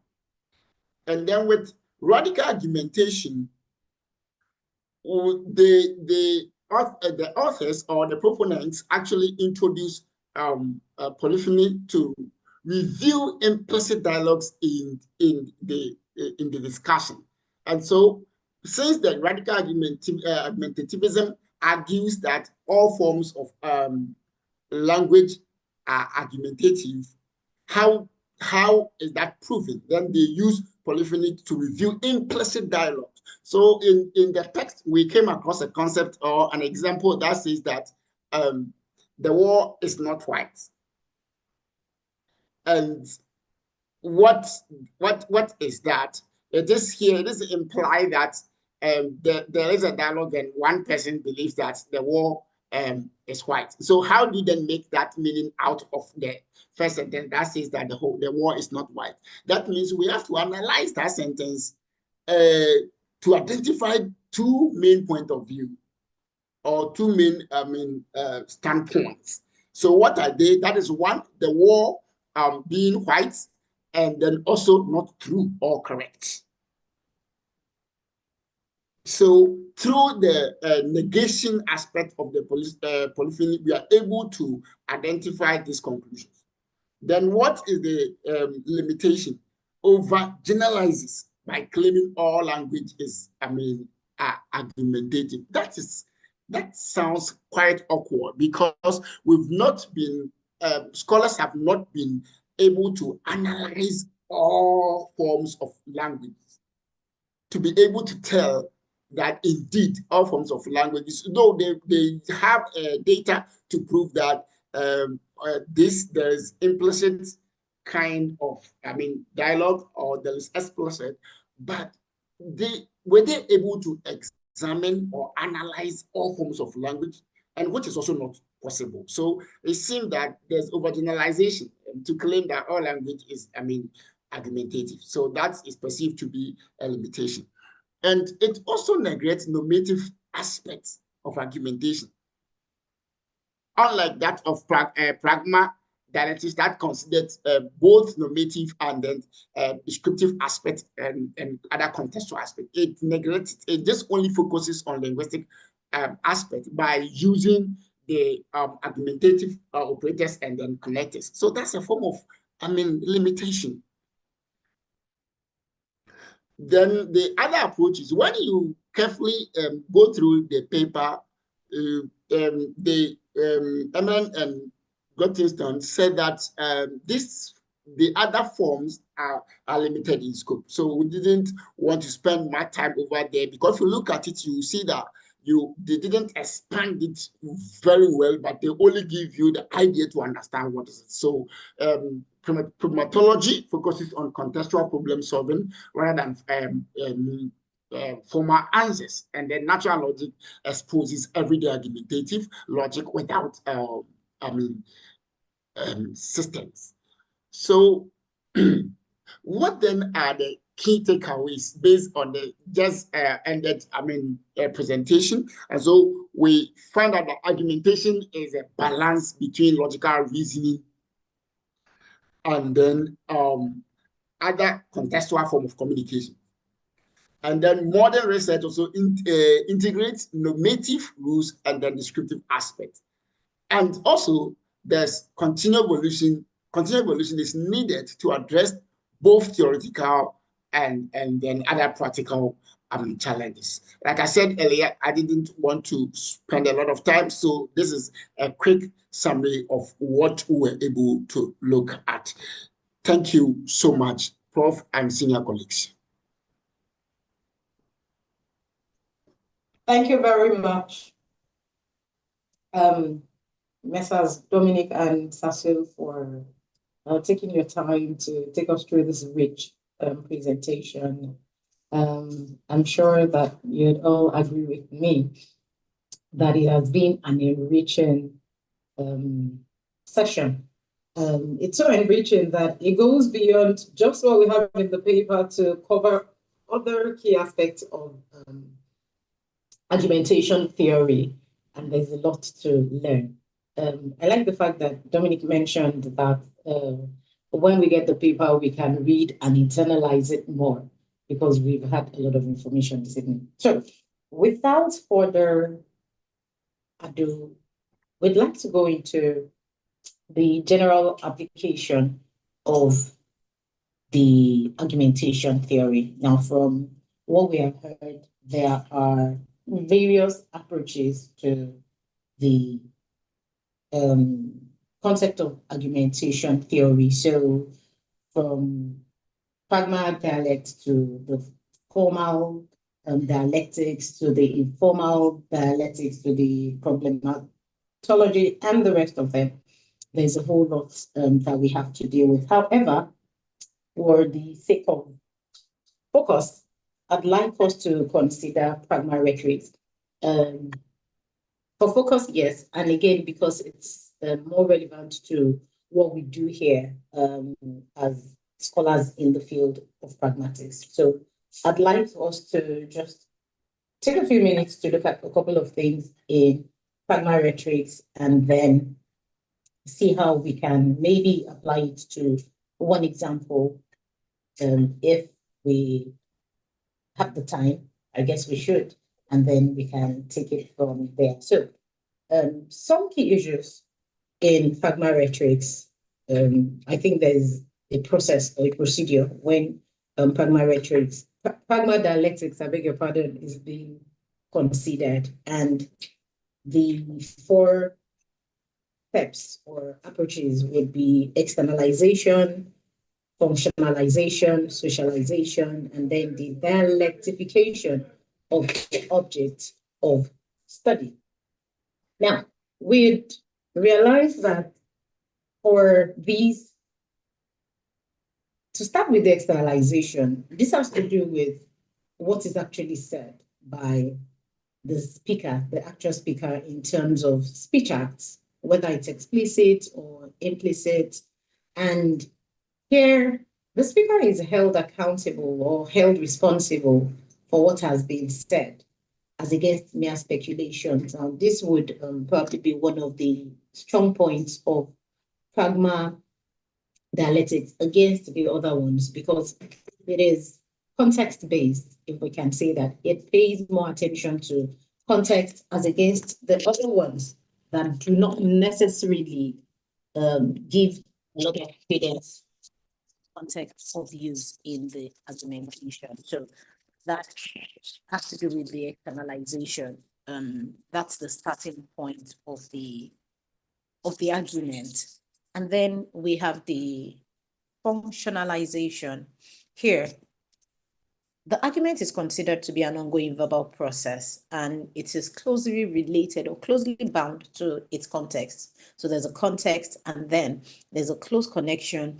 And then with radical argumentation, the authors or the proponents actually introduce polyphony to review implicit dialogues in the discussion. And so, since the radical argumentativism argues that all forms of language are argumentative, how is that proven? Then they use polyphony to review implicit dialogue. So in the text, we came across a concept or an example that says that the war is not white. And what is that? It is here, it is implied that there is a dialogue and one person believes that the war is white. So how do you then make that meaning out of the first sentence that says that the war is not white? That means we have to analyze that sentence to identify two main points of view or two main standpoints. So what are they? That is one, the war being white, and then also not true or correct. So through the negation aspect of the polyphony, we are able to identify these conclusions. Then what is the limitation? Over generalizes by claiming all language is, argumentative. That sounds quite awkward because we've not been, scholars have not been able to analyze all forms of language to be able to tell that indeed all forms of languages, though they have data to prove that there is implicit kind of, dialogue, or there is explicit, but were they able to examine or analyze all forms of language, and which is also not possible. So it seems that there's overgeneralization to claim that all language is, argumentative. So that is perceived to be a limitation. And it also neglects normative aspects of argumentation. Unlike that of pragma, dialectics that considered both normative and then descriptive aspects and other contextual aspects. It neglects, it just only focuses on linguistic aspect by using the argumentative operators and then connectors. So that's a form of, limitation. Then the other approach is when you carefully go through the paper, Emerald and Gottinstone said that the other forms are limited in scope. So we didn't want to spend much time over there, because if you look at it, you see that they didn't expand it very well, but they only give you the idea to understand what is it. So pragmatology focuses on contextual problem solving rather than formal answers, and then natural logic exposes everyday argumentative logic without systems. So what then are the key takeaways based on the just ended presentation? And so we find that the argumentation is a balance between logical reasoning and then other contextual form of communication. And then modern research also integrates normative rules and then descriptive aspects. And also there's continual evolution. Continual evolution is needed to address both theoretical and then other practical challenges. Like I said earlier, I didn't want to spend a lot of time, so this is a quick summary of what we were able to look at. Thank you so much, Prof. and senior colleagues.
Thank you very much, Messrs. Dominic and Sasu, for taking your time to take us through this rich presentation. I'm sure that you'd all agree with me that it has been an enriching session. It's so enriching that it goes beyond just what we have in the paper to cover other key aspects of argumentation theory, and there's a lot to learn. I like the fact that Dominic mentioned that when we get the paper, we can read and internalize it more, because we've had a lot of information this evening. So without further ado, we'd like to go into the general application of the argumentation theory. Now, from what we have heard, there are various approaches to the concept of argumentation theory. So from pragma dialect to the formal dialectics to the informal dialectics to the problematology and the rest of them, there's a whole lot that we have to deal with. However, for the sake of focus, I'd like us to consider pragma-rhetorics. For focus, yes, and again, because it's more relevant to what we do here as scholars in the field of pragmatics. So I'd like us to just take a few minutes to look at a couple of things in pragma-rhetorics and then see how we can maybe apply it to one example. If we have the time, I guess we should, and then we can take it from there. So some key issues in pragma-rhetorics, I think there's a process or a procedure when pragma-rhetorics, pragma dialectics, I beg your pardon, is being considered, and the 4 steps or approaches would be externalization, functionalization, socialization, and then the dialectification of the object of study. Now, we'd realize that for these, to start with the externalization, this has to do with what is actually said by the speaker, the actual speaker, in terms of speech acts, whether it's explicit or implicit. And here, the speaker is held accountable or held responsible for what has been said, as against mere speculations. This would probably be one of the strong points of Pragma dialectics against the other ones because it is context-based, if we can say that. It pays more attention to context as against the other ones that do not necessarily give a lot of credence context of use in the argumentation. So that has to do with the externalization. That's the starting point of the argument. And then we have the functionalization. Here, the argument is considered to be an ongoing verbal process, and it is closely related or closely bound to its context. So there's a context, and then there's a close connection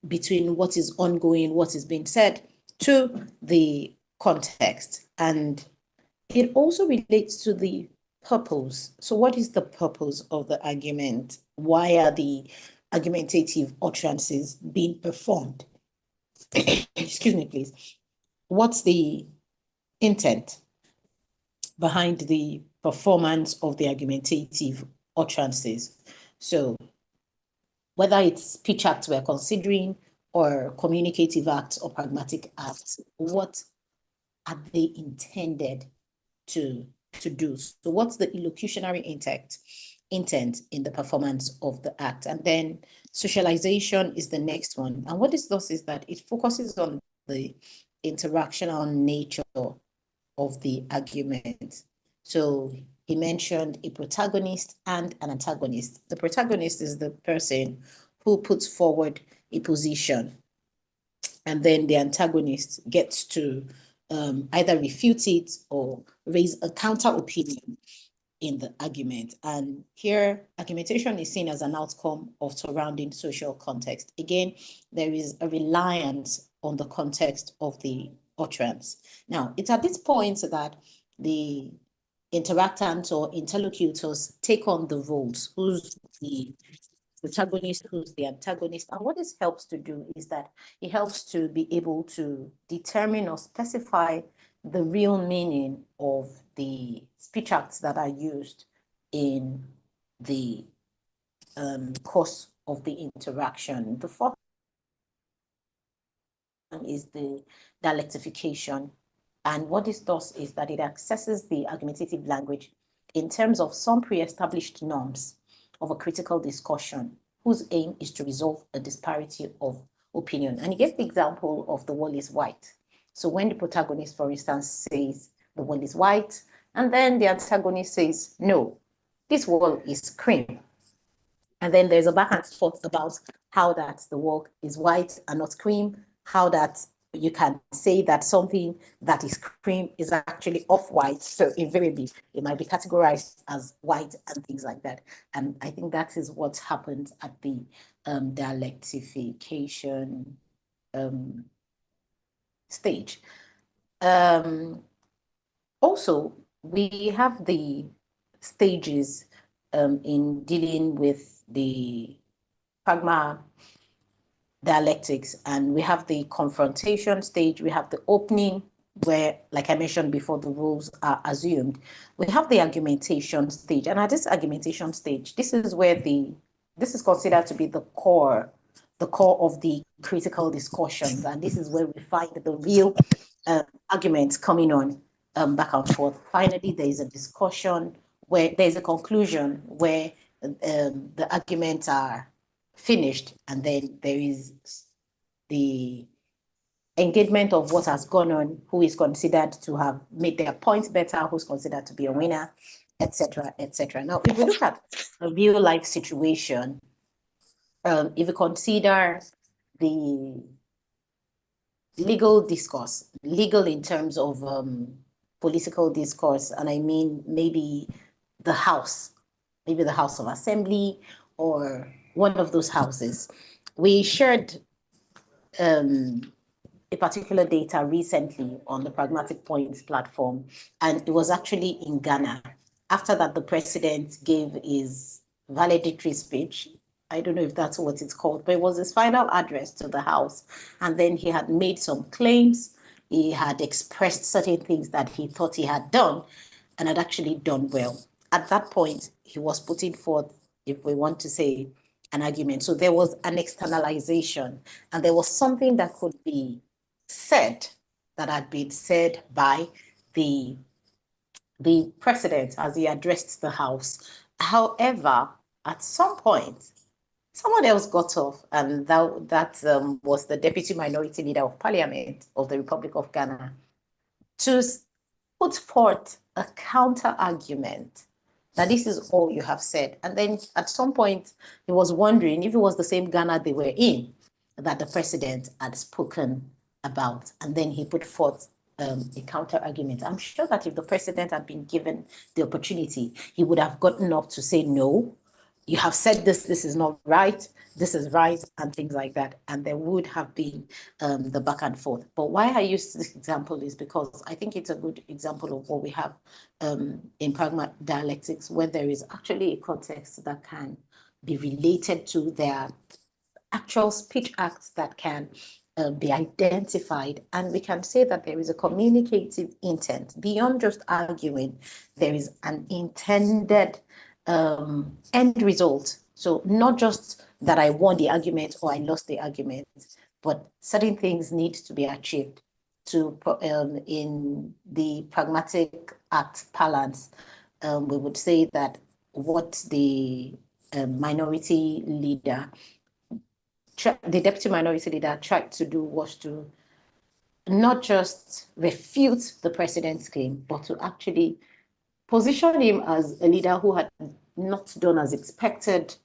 between what is ongoing, what is being said, to the context. And it also relates to the purpose. So what is the purpose of the argument? Why are the argumentative utterances being performed? Excuse me, please. What's the intent behind the performance of the argumentative utterances? So whether it's speech acts we're considering or communicative acts or pragmatic acts, what are they intended to do? So what's the illocutionary intent in the performance of the act? And then socialization is the next one. And what this does is that it focuses on the interactional nature of the argument. So he mentioned a protagonist and an antagonist. The protagonist is the person who puts forward a position, and then the antagonist gets to either refute it or raise a counter opinion in the argument. And here, argumentation is seen as an outcome of surrounding social context. Again, there is a reliance on the context of the utterance. Now, it's at this point that the interactants or interlocutors take on the roles. Who's the protagonist, who's the antagonist? And what this helps to do is that it helps to be able to determine or specify the real meaning of the speech acts that are used in the course of the interaction. The fourth one is the dialectification. And what this does is that it accesses the argumentative language in terms of some pre-established norms of a critical discussion whose aim is to resolve a disparity of opinion. And he gave the example of the wall is white. So when the protagonist, for instance, says the wall is white, and then the antagonist says, no, this wall is cream. And then there's a back and forth about how that the wall is white and not cream, how that you can say that something that is cream is actually off-white. So invariably, it might be categorized as white and things like that. And I think that is what happened at the dialectification stage. Also, we have the stages in dealing with the pragma dialectics, and we have the confrontation stage, we have the opening where, like I mentioned before, the rules are assumed. We have the argumentation stage, and at this argumentation stage, this is where this is considered to be the core of the critical discussions, and this is where we find the real arguments coming on back and forth. Finally, there is a discussion where there's a conclusion where the arguments are finished, and then there is the engagement of what has gone on, who is considered to have made their points better, who's considered to be a winner, etc., etc. Now, if we look at a real life situation, if we consider the legal discourse, legal in terms of political discourse, and I mean maybe the House of Assembly or one of those houses. We shared a particular data recently on the PragmaticPoint platform, and it was actually in Ghana. After that, the president gave his valedictory speech. I don't know if that's what it's called, but it was his final address to the House. And then he had made some claims. He had expressed certain things that he thought he had done and had actually done well. At that point, he was putting forth, if we want to say, an argument. So there was an externalization, and there was something that could be said that had been said by the president as he addressed the House. However, at some point, someone else got off, and that was the Deputy Minority Leader of Parliament of the Republic of Ghana, to put forth a counter argument that this is all you have said. And then at some point, he was wondering if it was the same Ghana they were in that the president had spoken about. And then he put forth a counter argument. I'm sure that if the president had been given the opportunity, he would have gotten up to say, no, you have said this is not right, this is right, and things like that. And there would have been the back and forth. But why I use this example is because I think it's a good example of what we have in pragma dialectics, where there is actually a context that can be related to their actual speech acts that can be identified, and we can say that there is a communicative intent beyond just arguing. There is an intended end result. So not just that I won the argument or I lost the argument, but certain things need to be achieved to in the pragmatic act parlance. We would say that what the minority leader, the deputy minority leader, tried to do was to not just refute the president's claim, but to actually position him as a leader who had not done as expected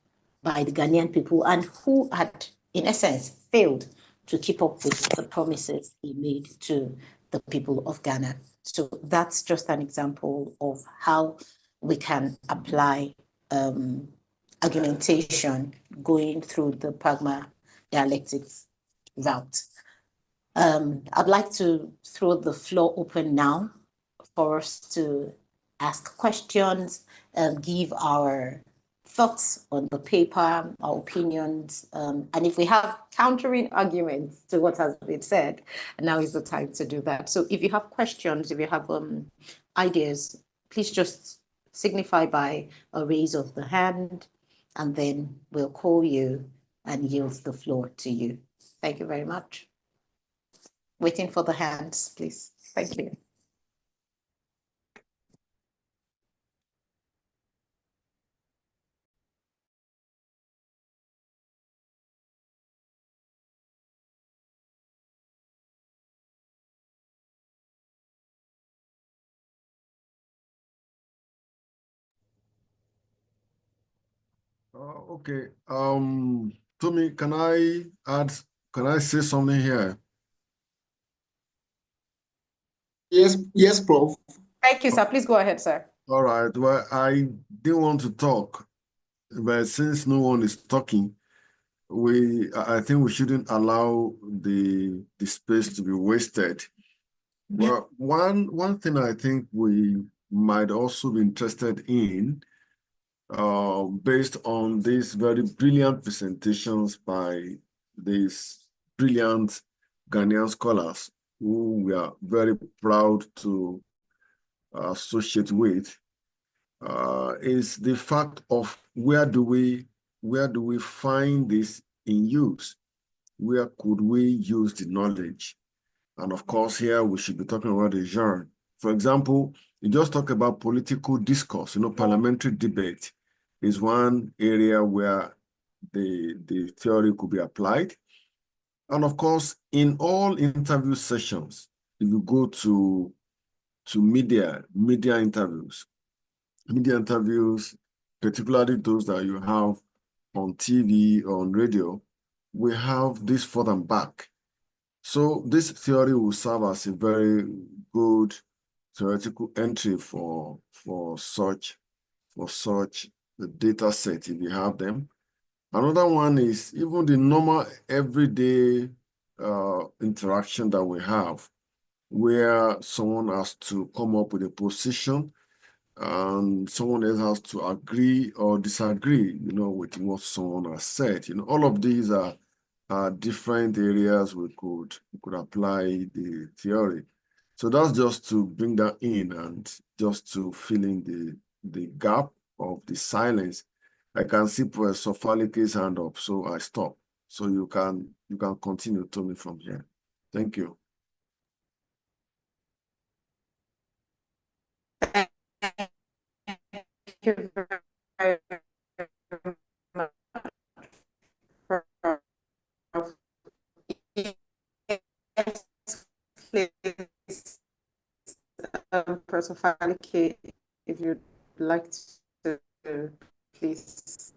by the Ghanaian people, and who had, in essence, failed to keep up with the promises he made to the people of Ghana. So that's just an example of how we can apply argumentation going through the pragma dialectics route. I'd like to throw the floor open now for us to ask questions, give our thoughts on the paper, our opinions, and if we have countering arguments to what has been said, now is the time to do that. So if you have questions, if you have ideas, please just signify by a raise of the hand, and then we'll call you and yield the floor to you. Thank you very much. Waiting for the hands, please. Thank you.
Okay. Tommy, can I say something here?
Yes, Prof.
Thank you, sir. Please go ahead, sir.
All right. Well, I didn't want to talk, but since no one is talking, I think we shouldn't allow the space to be wasted. Well, one thing I think we might also be interested in, based on these very brilliant presentations by these brilliant Ghanaian scholars who we are very proud to associate with, is the fact of where do we find this in use? Where could we use the knowledge? And of course, here we should be talking about the genre. For example, you just talk about political discourse, parliamentary debate is one area where the theory could be applied. And of course, in all interview sessions, if you go to media interviews, particularly those that you have on TV or on radio, we have this forth and back. So this theory will serve as a very good theoretical entry for such data set if you have them. Another one is even the normal everyday interaction that we have, where someone has to come up with a position and someone else has to agree or disagree, with what someone has said. All of these are different areas we could apply the theory. So that's just to bring that in and just to fill in the gap of the silence I can see Professor Falike's hand up, so I stop. So you can continue, Tommy, from here. Thank you.
Thank you very much for yes, please, Professor Falike, if you'd like to please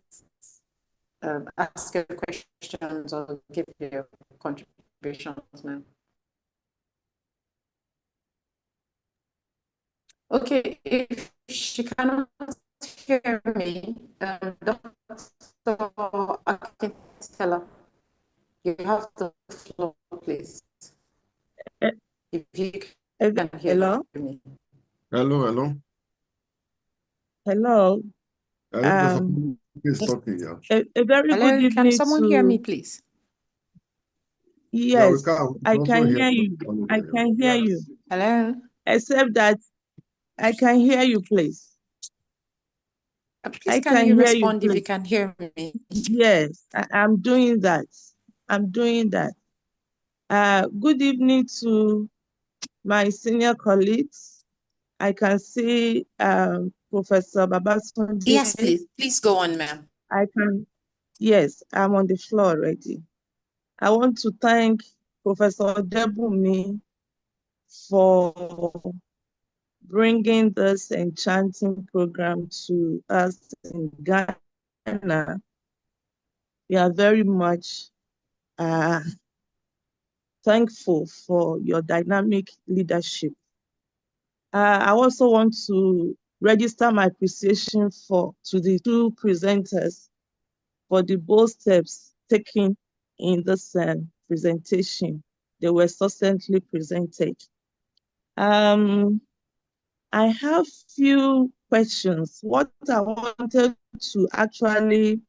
ask your questions or give your contributions, ma'am. Okay, if she cannot hear me, Dr. Akintela, you have the floor, please. If you can hear me.
Hello.
Hello.
Is talking, yeah.
A very
Hello,
good evening.
can someone hear me, please?
Yes,
yeah,
I can hear you. I can hear you.
Hello.
Except that I can hear you, please.
Please, can you respond if you can hear me?
Yes, I'm doing that. I'm doing that. Good evening to my senior colleagues. I can see Professor Babatunde.
Yes, please. Please go on, ma'am.
Yes, I'm on the floor already. I want to thank Professor Debumi for bringing this enchanting program to us in Ghana. We are very much thankful for your dynamic leadership. I also want to register my appreciation to the two presenters for the bold steps taken in this presentation. They were succinctly presented. I have few questions. What I wanted to actually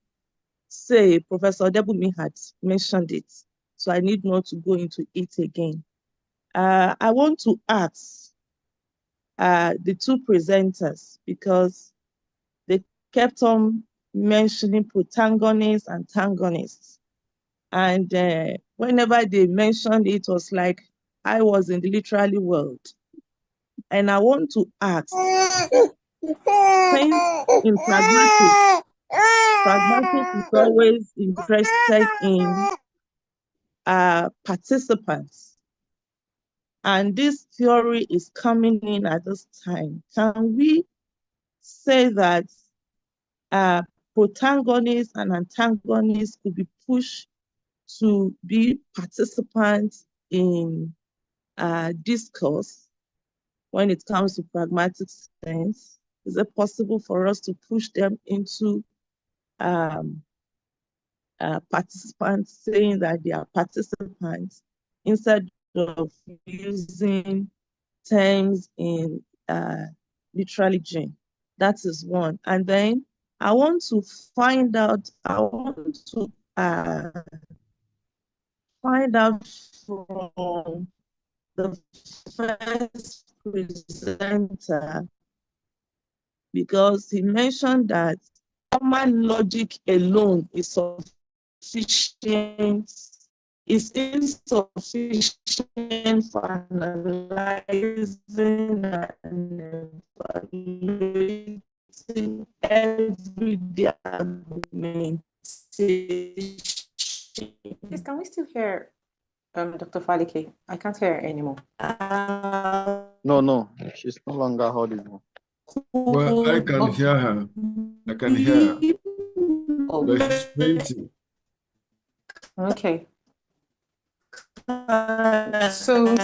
say, Professor Debumi had mentioned it, so I need not to go into it again. I want to ask the two presenters, because they kept on mentioning protagonists and antagonists. And whenever they mentioned it, was like I was in the literary world. And I want to ask, since in Pragmatics is always interested in participants, and this theory is coming in at this time, can we say that protagonists and antagonists could be pushed to be participants in discourse when it comes to pragmatic sense? Is it possible for us to push them into participants, saying that they are participants, instead of using terms in literary? That is one. And then I want to find out from the first presenter, because he mentioned that common logic alone is insufficient for analyzing and evaluating everyday argumentation.
Yes, can we still hear Dr. Falike? I can't hear her anymore.
No, she's no longer audible.
Well, I can hear her. I can hear her.
Oh.
But she's fainting.
Okay. So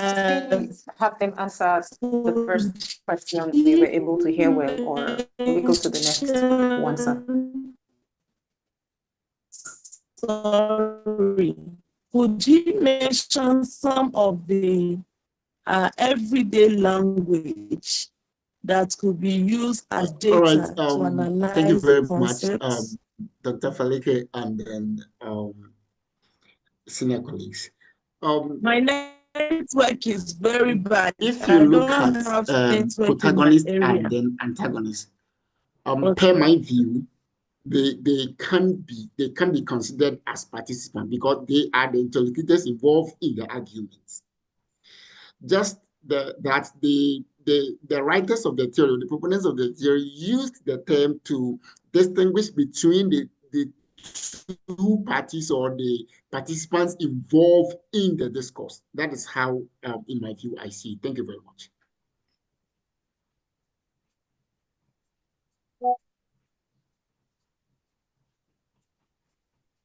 have them answer the first question we were able to hear well, or we go to the next one, sir?
Sorry. Could you mention some of the everyday language that could be used as data to analyze?
Thank you very much,
Dr.
Falike, and then senior colleagues.
My network is very bad.
If you look at protagonists and then antagonists, per my view, they can be considered as participants because they are the interlocutors involved in the arguments. Just that the writers of the theory, the proponents of the theory, used the term to distinguish between the two parties or the participants involved in the discourse. That is how, in my view, I see it. Thank you very much.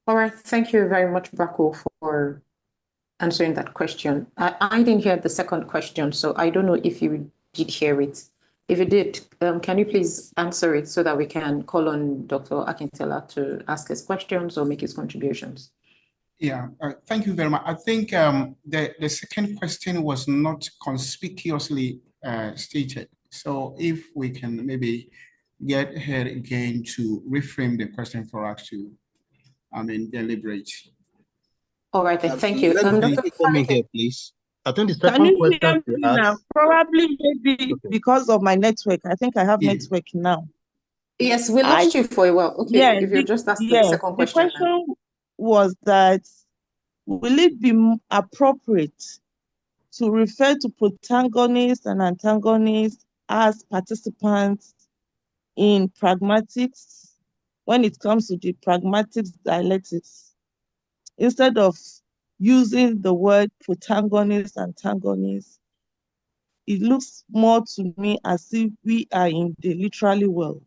All right, thank you very much, Brako, for answering that question. I didn't hear the second question, so I don't know if you did hear it. If you did, can you please answer it so that we can call on Dr. Akintela to ask his questions or make his contributions?
Yeah, thank you very much. I think the second question was not conspicuously stated. So if we can maybe get her again to reframe the question for us to, deliberate.
All right, then, thank you.
Let me come in here, please. I think the second question
Can you hear me now? Probably maybe because of my network. I think I have network now.
Yes, we lost you for a while. Okay,
yeah,
if you just ask the second question.
The question was that, will it be appropriate to refer to protagonists and antagonists as participants in pragmatics when it comes to the pragmatics dialectics, instead of using the word protagonist, antagonist? It looks more to me as if we are in the literary world.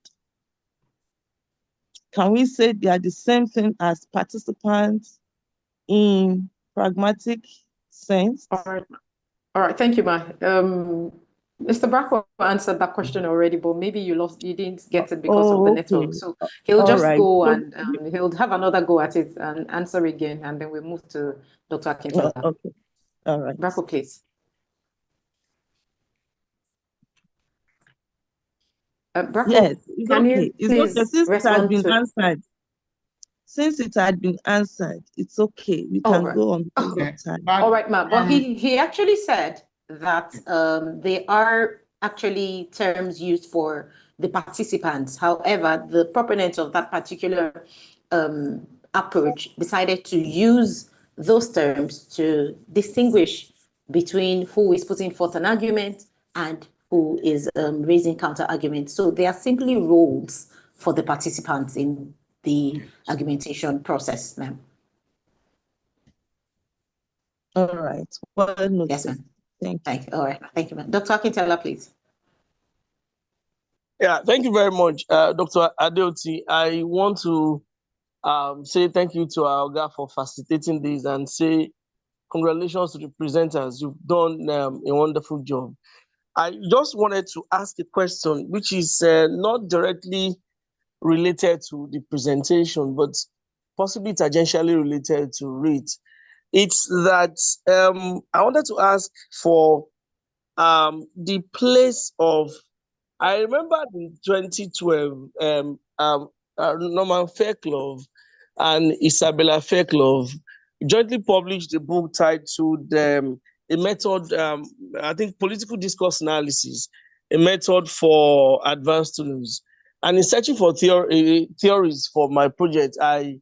Can we say they are the same thing as participants in pragmatic sense?
All right, thank you, Ma. Mr. Brako answered that question already, but maybe you didn't get it because of the network. So he'll just go and he'll have another go at it and answer again, and then we'll move to Dr. Akintela.
Okay, all right.
Brako, please. Brako,
yes, it's
can
okay.
you
It's okay. Since it has been answered, it's okay. We can go on because of time.
All right, Ma. But he actually said that they are actually terms used for the participants. However, the proponent of that particular approach decided to use those terms to distinguish between who is putting forth an argument and who is raising counter arguments. So they are simply roles for the participants in the argumentation process, ma'am.
All right. Well noted.
Yes, ma'am.
Thank you.
All right. Thank you, ma'am. Dr. Akintela, please.
Yeah, thank you very much, Dr. Abaogye. I want to say thank you to our Oga for facilitating this and say congratulations to the presenters. You've done a wonderful job. I just wanted to ask a question, which is not directly related to the presentation, but possibly tangentially related to it. It's that I wanted to ask for the place of, I remember in 2012, Norman Fairclough and Isabella Fairclough jointly published a book titled a method, I think political discourse analysis, a method for advanced students. And in searching for theories for my project, I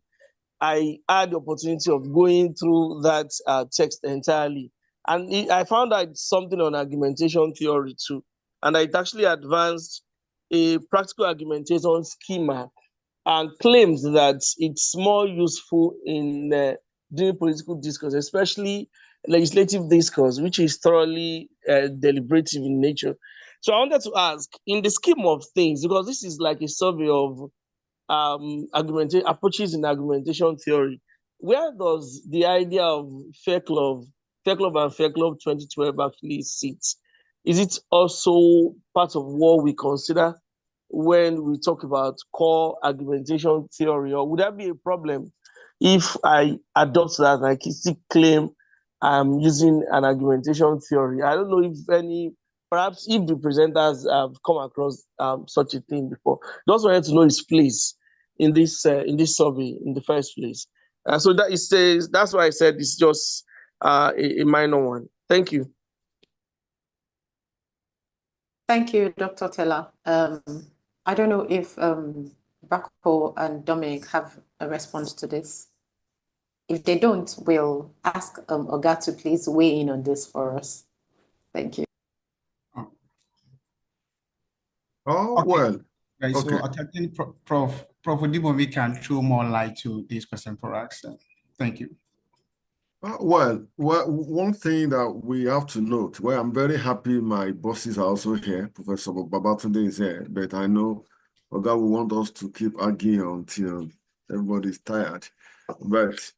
had the opportunity of going through that text entirely. And I found out something on argumentation theory too. And it actually advanced a practical argumentation schema and claims that it's more useful in doing political discourse, especially legislative discourse, which is thoroughly deliberative in nature. So I wanted to ask, in the scheme of things, because this is like a survey of approaches in argumentation theory, where does the idea of Fairclough and Fairclough 2012 actually sit? Is it also part of what we consider when we talk about core argumentation theory, or would that be a problem if I adopt that and I still claim I'm using an argumentation theory? I don't know if perhaps if the presenters have come across such a thing before. Just wanted to know its place in this survey in the first place. So that's why I said it's just a minor one. Thank you.
Thank you, Dr. Teller. I don't know if Brako and Dominic have a response to this? If they don't, we'll ask Oga to please weigh in on this for us. Thank you.
Oh,
Okay.
well,
Right,
okay.
so I think Prof. Odibomi can throw more light to this question for us. Thank you.
Well, one thing that we have to note, well, I'm very happy my bosses are also here. Professor Babatunde is here, but I know Oga will want us to keep arguing until everybody's tired. But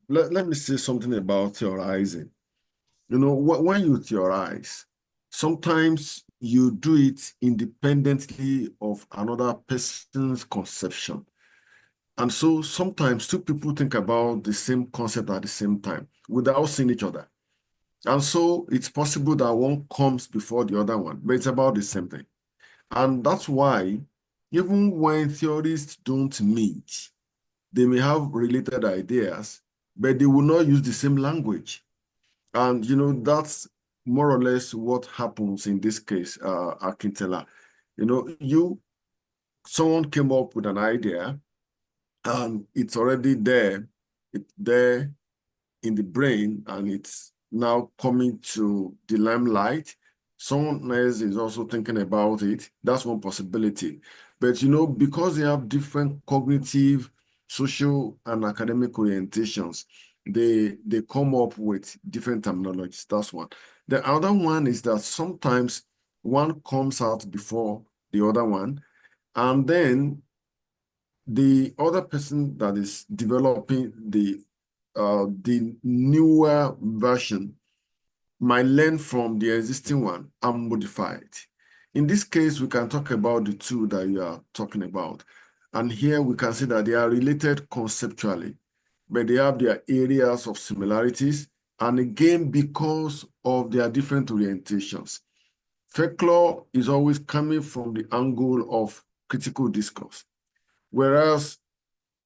let me say something about theorizing. You know, when you theorize, sometimes you do it independently of another person's conception. And so sometimes two people think about the same concept at the same time without seeing each other. And so it's possible that one comes before the other one, but it's about the same thing. And that's why even when theories don't meet, they may have related ideas, but they will not use the same language. And, you know, that's more or less what happens in this case, Akintela. You know, someone came up with an idea, and it's already there. It's there in the brain, and it's now coming to the limelight. Someone else is also thinking about it. That's one possibility. But, you know, because they have different cognitive, social, and academic orientations, they come up with different terminologies. That's one. The other one is that sometimes one comes out before the other one, and then the other person that is developing the newer version might learn from the existing one and modify it. In this case, we can talk about the two that you are talking about. And here we can see that they are related conceptually, but they have their areas of similarities, and again, because of their different orientations. Folklore is always coming from the angle of critical discourse, whereas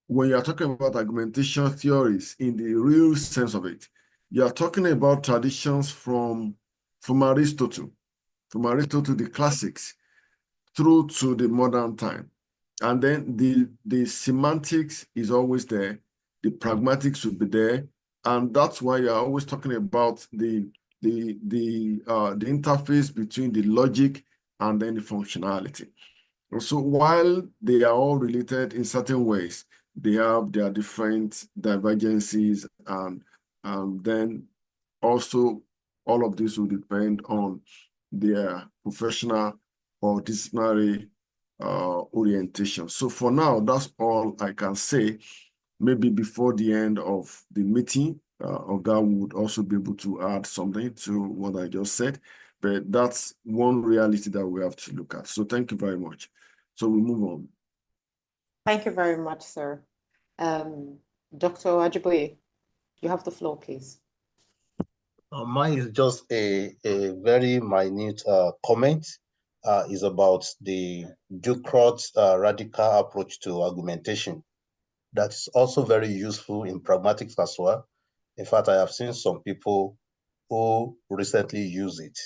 when you're talking about argumentation theories in the real sense of it, you're talking about traditions from Aristotle, the classics, through to the modern time. And then the semantics is always there, the pragmatics will be there, and that's why you're always talking about the interface between the logic and then the functionality. So while they are all related in certain ways, they have their different divergencies, and then also all of this will depend on their professional or disciplinary orientation. So for now, that's all I can say. Maybe before the end of the meeting, Oga would also be able to add something to what I just said, but that's one reality that we have to look at. So thank you very much. So we move on.
Thank you very much, sir. Dr. Ajiboye, you have the floor, please.
Mine is just a very minute comment. Is about the Ducrot's radical approach to argumentation. That's also very useful in pragmatics as well. In fact, I have seen some people who recently use it,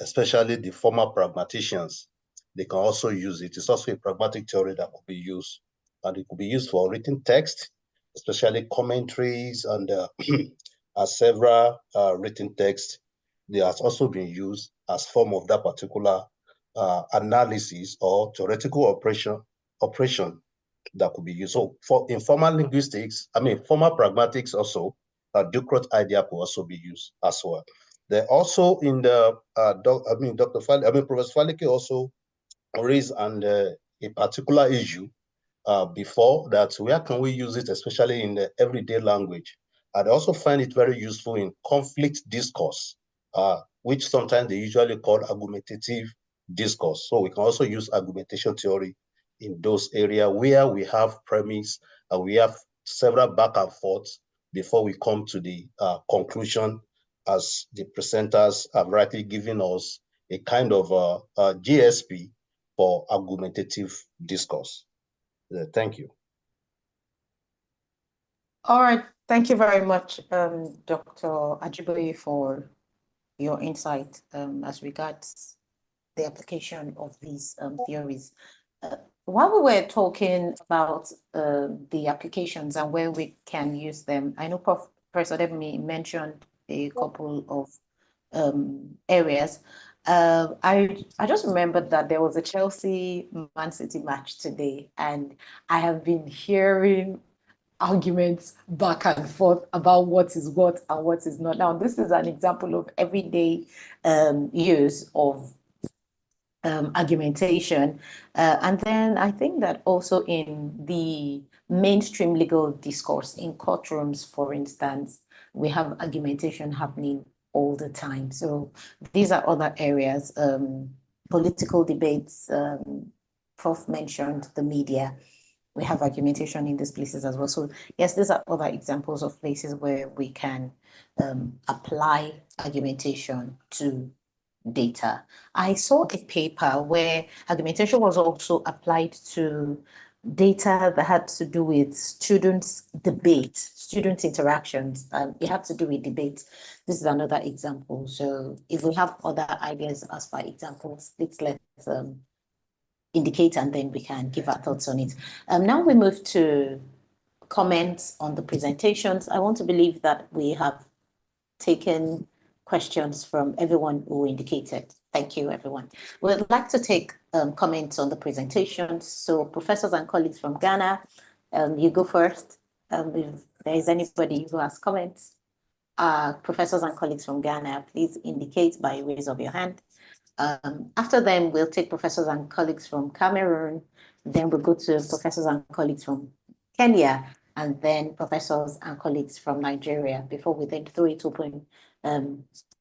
especially the former pragmaticians. They can also use it. It's also a pragmatic theory that could be used, and it could be used for written text, especially commentaries and several written texts. They has also been used as form of that particular analysis or theoretical operation that could be used. So for informal linguistics, formal pragmatics also, Ducrot idea could also be used as well. Then also in the, Professor Faleke also raised a particular issue before that, where can we use it, especially in the everyday language? I'd also find it very useful in conflict discourse, which sometimes they usually call argumentative discourse. So we can also use argumentation theory in those areas where we have premise and we have several back and forths before we come to the conclusion, as the presenters have rightly given us a kind of GSP for argumentative discourse. Thank you.
All right. Thank you very much, Dr. Ajiboye, for your insight as regards the application of these theories. while we were talking about the applications and where we can use them, I know Professor Debumi mentioned a couple of areas. I just remembered that there was a Chelsea-Man City match today, and I have been hearing arguments back and forth about what is what and what is not. Now, this is an example of everyday use of argumentation. And then I think that also in the mainstream legal discourse, in courtrooms, for instance, we have argumentation happening all the time. So these are other areas, political debates, Prof mentioned the media. We have argumentation in these places as well. So yes, these are other examples of places where we can apply argumentation to data. I saw a paper where argumentation was also applied to data that had to do with students' debate, student interactions. It had to do with debate. This is another example. So if we have other ideas as by examples, let's indicate, and then we can give our thoughts on it. Now we move to comments on the presentations. I want to believe that we have taken questions from everyone who indicated. Thank you, everyone. We'd like to take comments on the presentations. So professors and colleagues from Ghana, you go first. If there is anybody who has comments, professors and colleagues from Ghana, please indicate by raise of your hand. After them, we'll take professors and colleagues from Cameroon. Then we'll go to professors and colleagues from Kenya, and then professors and colleagues from Nigeria before we then throw it open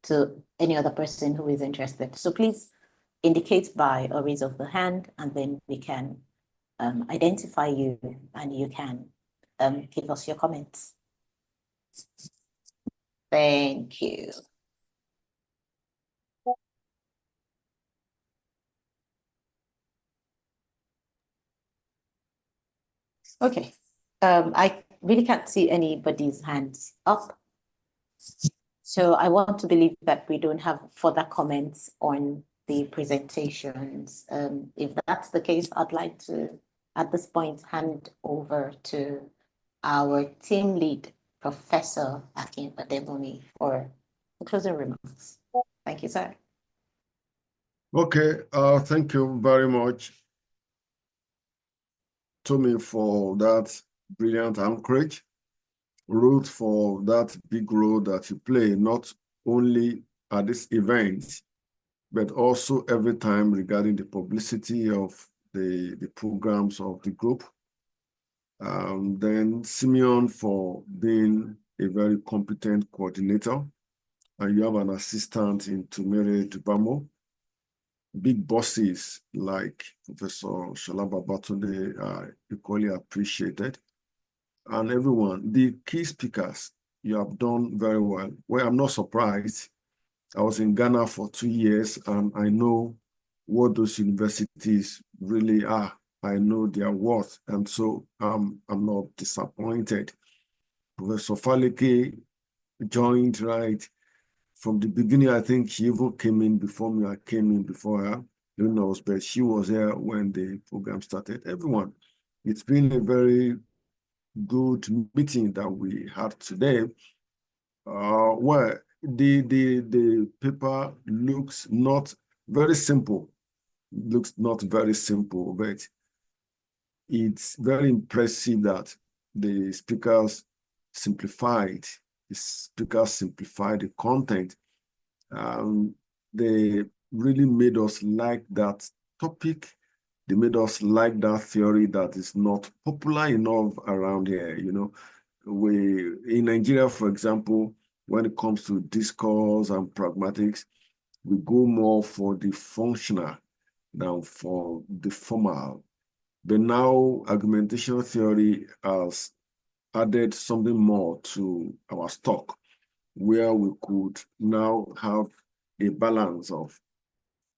to any other person who is interested. So please indicate by a raise of the hand, and then we can identify you and you can give us your comments. Thank you. Okay, I really can't see anybody's hands up. So I want to believe that we don't have further comments on the presentations. If that's the case, I'd like to, at this point, hand over to our team lead, Professor Akin Adebumi, for closing remarks. Thank you, sir.
Okay, thank you very much, Tommy, for that brilliant anchorage. Ruth, for that big role that you play, not only at this event, but also every time regarding the publicity of the programs of the group. Then Simeon, for being a very competent coordinator, and you have an assistant in Tumere Dubamo. Big bosses like Professor Shalaba Batunde are equally appreciated. And everyone, the key speakers, you have done very well. Well, I'm not surprised. I was in Ghana for 2 years, and I know what those universities really are. I know their worth, and so I'm not disappointed. Professor Faleke joined right from the beginning. I think she even came in before me. I came in before her. Who knows? But she was there when the program started. Everyone, it's been a very good meeting that we had today. Well, the paper looks not very simple. Looks not very simple, but it's very impressive that the speakers simplified. The speakers simplified the content. They really made us like that topic. They made us like that theory that is not popular enough around here. You know, in Nigeria, for example, when it comes to discourse and pragmatics, we go more for the functional than for the formal. But now argumentation theory has added something more to our stock, where we could now have a balance of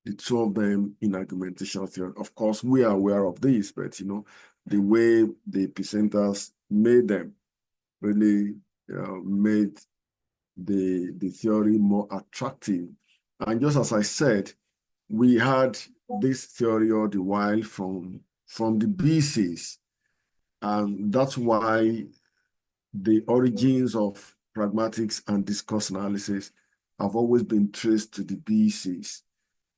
the two of them in argumentation theory. Of course, we are aware of this, but you know, the way the presenters made them really made the theory more attractive. And just as I said, we had this theory all the while from from the BCs. And that's why the origins of pragmatics and discourse analysis have always been traced to the BCs.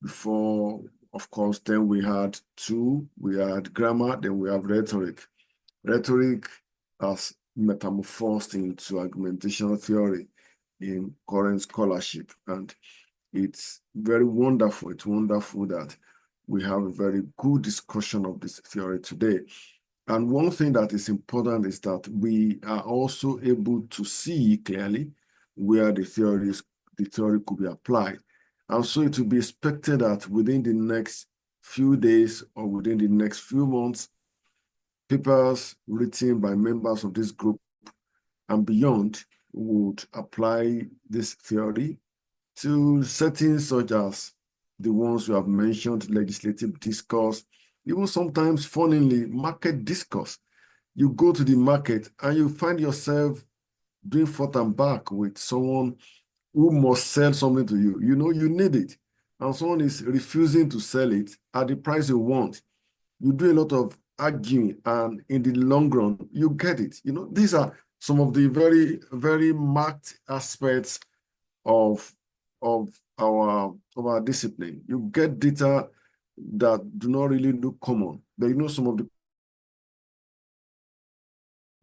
Before, of course, then we had we had grammar, then we have rhetoric. Rhetoric has metamorphosed into argumentational theory in current scholarship, and it's very wonderful. It's wonderful that we have a very good discussion of this theory today. And one thing that is important is that we are also able to see clearly where the theory could be applied. And so it will be expected that within the next few days or within the next few months, papers written by members of this group and beyond would apply this theory to settings such as the ones we have mentioned, legislative discourse, even sometimes, funnily, market discourse. You go to the market and you find yourself doing forth and back with someone who must sell something to you. You know you need it, and someone is refusing to sell it at the price you want. You do a lot of arguing, and in the long run, you get it. You know, these are some of the very, very marked aspects of our discipline. You get data that do not really look common, but you know some of the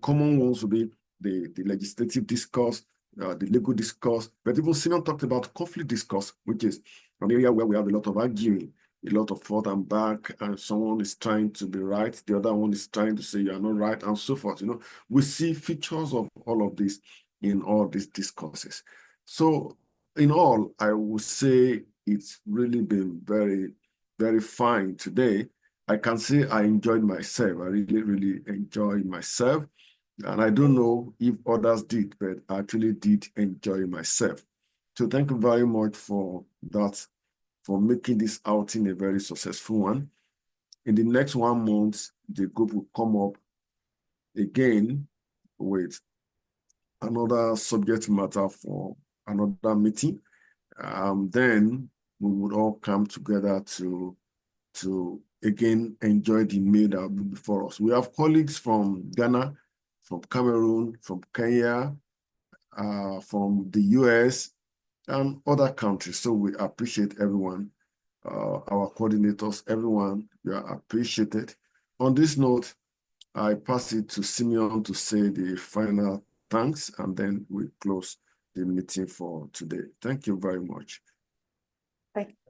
common ones will be the legislative discourse, the legal discourse, but even Simeon talked about conflict discourse, which is an area where we have a lot of arguing, a lot of forth and back, and someone is trying to be right, the other one is trying to say you are not right, and so forth. You know, we see features of all of this in all these discourses. So in all, I would say it's really been very, very fine today. I can say I enjoyed myself. I really, really enjoyed myself. And I don't know if others did, but I actually did enjoy myself. So thank you very much for that, for making this outing a very successful one. In the next 1 month, the group will come up again with another subject matter for another meeting. Then we would all come together to again enjoy the meal that will be before us. We have colleagues from Ghana, from Cameroon, from Kenya, from the US, and other countries. So we appreciate everyone, our coordinators, everyone, you are appreciated. On this note, I pass it to Simeon to say the final thanks, and then we close the meeting for today. Thank you very much.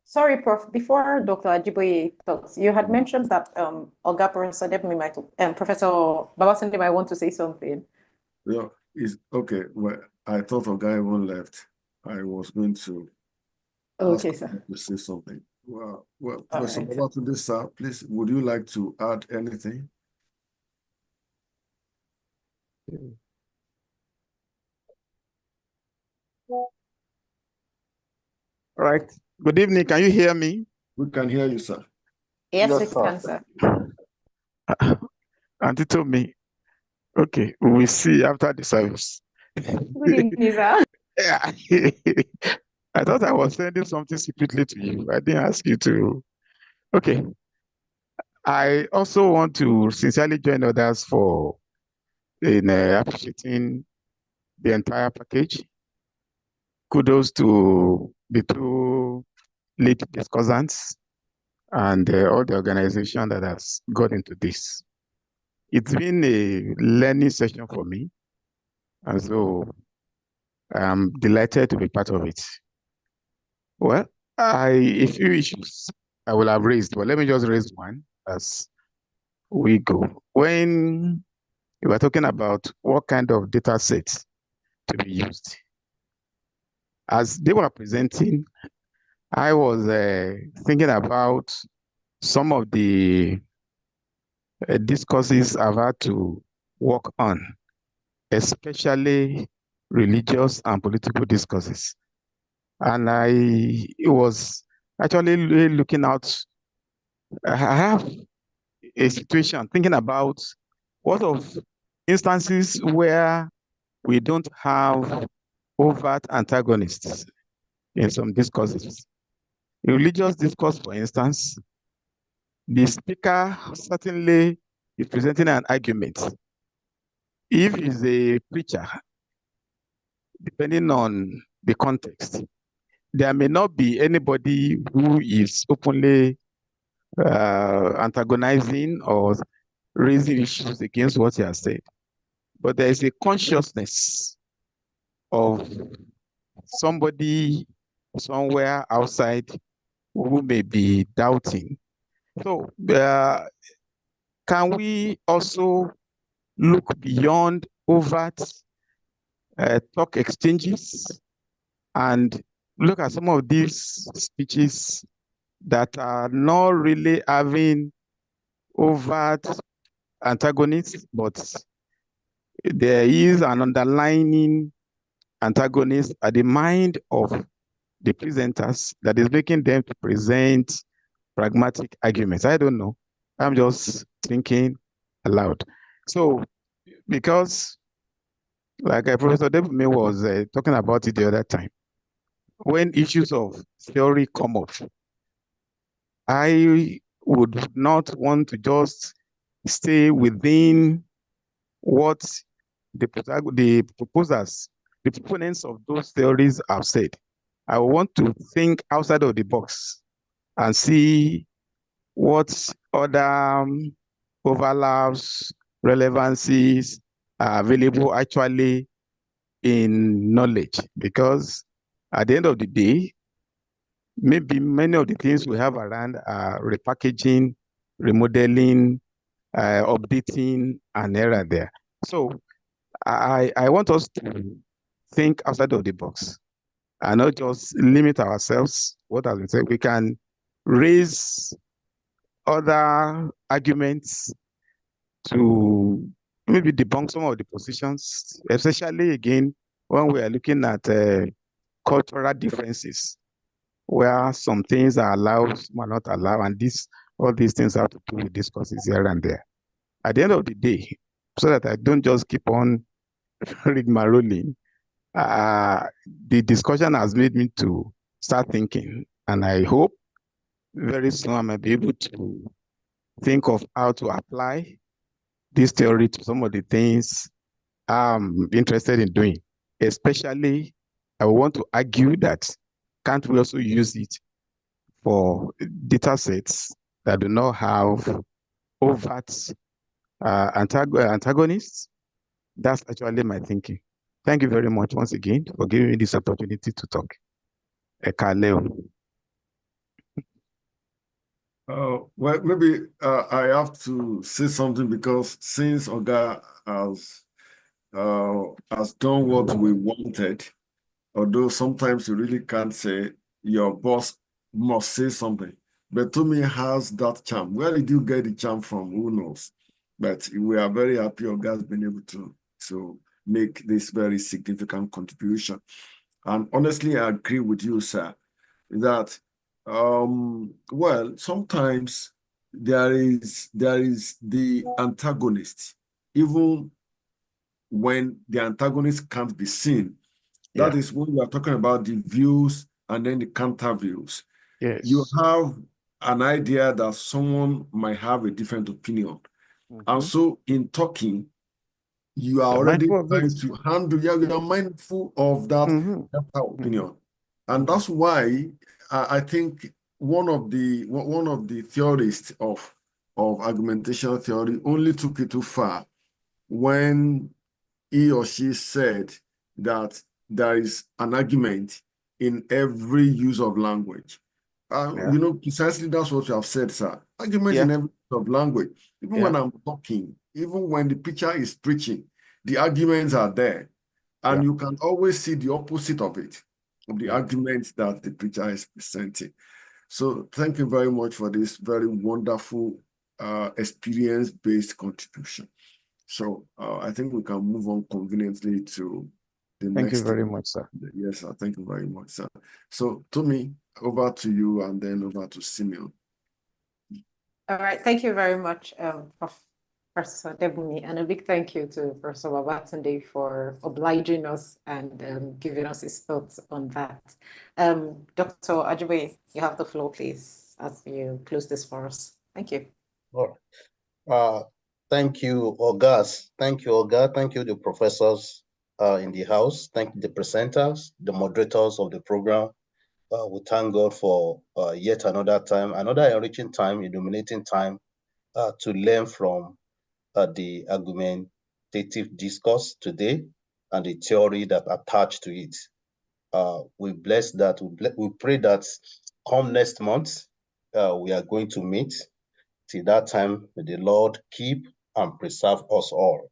Sorry, Prof. Before Dr. Ajiboye talks, you had mentioned that Oga Professor Debmi might, Professor Babatunde might want to say something.
Yeah, it's okay. Well, I thought Oga even left. I was going to ask him to say something. Well, Professor Babatunde, sir, please, would you like to add anything?
All right. Good evening. Can you hear me?
We can hear you, sir.
Yes, we can, sir.
Auntie told me, okay, we will see after the service.
Good evening, sir.
Yeah. I thought I was sending something secretly to you. I didn't ask you to. Okay. I also want to sincerely join others in appreciating the entire package. Kudos to the two lead discussants and all the organization that has got into this. It's been a learning session for me, and so I'm delighted to be part of it. Well, a few issues I will have raised, but let me just raise one as we go. When you were talking about what kind of data sets to be used, as they were presenting, I was thinking about some of the discourses I've had to work on, especially religious and political discourses. And I was actually looking out. I have a situation thinking about what of instances where we don't have overt antagonists in some discourses. In religious discourse, for instance, the speaker certainly is presenting an argument. If he's a preacher, depending on the context, there may not be anybody who is openly antagonizing or raising issues against what he has said. But there is a consciousness of somebody somewhere outside who may be doubting. So can we also look beyond overt talk exchanges and look at some of these speeches that are not really having overt antagonists, but there is an underlying antagonist at the mind of the presenters that is making them to present pragmatic arguments. I don't know. I'm just thinking aloud. So, because like Professor Debumi was talking about it the other time, when issues of theory come up, I would not want to just stay within what the proposers, the proponents of those theories have said. I want to think outside of the box and see what other overlaps, relevancies are available actually in knowledge. Because at the end of the day, maybe many of the things we have around are repackaging, remodeling, updating, and error there. So I want us to think outside of the box and not just limit ourselves. What has been said, we can raise other arguments to maybe debunk some of the positions, especially again when we are looking at cultural differences, where some things are allowed, some are not allowed, and all these things have to do with discourses here and there. At the end of the day, so that I don't just keep on rigmaroling, the discussion has made me to start thinking, and I hope very soon I might be able to think of how to apply this theory to some of the things I'm interested in doing. Especially, I want to argue that can't we also use it for data sets that do not have overt antagonists? That's actually my thinking. Thank you very much once again for giving me this opportunity to talk. Ekaleo.
Well, maybe I have to say something because since Oga has done what we wanted, although sometimes you really can't say your boss must say something. But Tomi has that charm. Where did you get the charm from? Who knows? But we are very happy Oga has been able to make this very significant contribution. And honestly, I agree with you, sir, that well, sometimes there is the antagonist, even when the antagonist can't be seen. That is when we are talking about the views and then the counter views.
Yes.
You have an idea that someone might have a different opinion. And so in talking, you are already trying to handle, you are mindful of that counter opinion. And that's why I think one of the theorists of argumentation theory only took it too far when he or she said that there is an argument in every use of language. You know, precisely that's what you have said, sir. Argument in every use of language. Even when I'm talking, even when the preacher is preaching, the arguments are there. And you can always see the opposite of it, of the argument that the preacher is presenting. So thank you very much for this very wonderful experience-based contribution. So I think we can move on conveniently to the next.
Thank you very much, sir.
Yes, sir. Thank you very much, sir. So Tomi, over to you and then over to Simeon.
All right. Thank you very much, Professor Debumi, and a big thank you to Professor Babatunde for obliging us and giving us his thoughts on that. Dr. Ajiboye, you have the floor, please, as you close this for us. Thank you.
All right. Thank you, Ogas. Thank you, Oga. Thank you, the professors in the house. Thank you, the presenters, the moderators of the program. We thank God for yet another time, another enriching time, illuminating time to learn from the argumentative discourse today and the theory that attached to it. We bless that. We pray that come next month, we are going to meet. Till that time, may the Lord keep and preserve us all.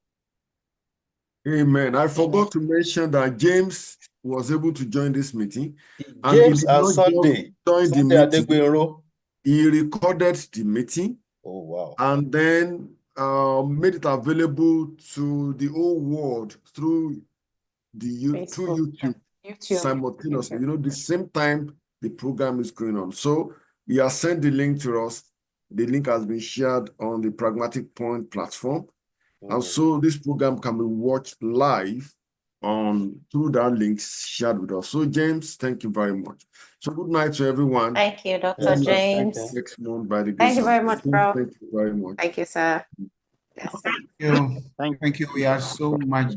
Amen. I forgot to mention that James was able to join this meeting. And
James
he did
and
not
Sunday.
join the
Sunday
meeting. He recorded the meeting.
Oh, wow.
And then made it available to the whole world through YouTube simultaneously. You know, the same time the program is going on. So he has sent the link to us. The link has been shared on the PragmaticPoint platform. And so this program can be watched live through that link shared with us. So James, thank you very much. So good night to everyone.
Thank you, Dr. James.
Next month by the grace
Thank you very much, bro.
Thank you very much.
Thank you, sir. Yes.
Thank you. We are so much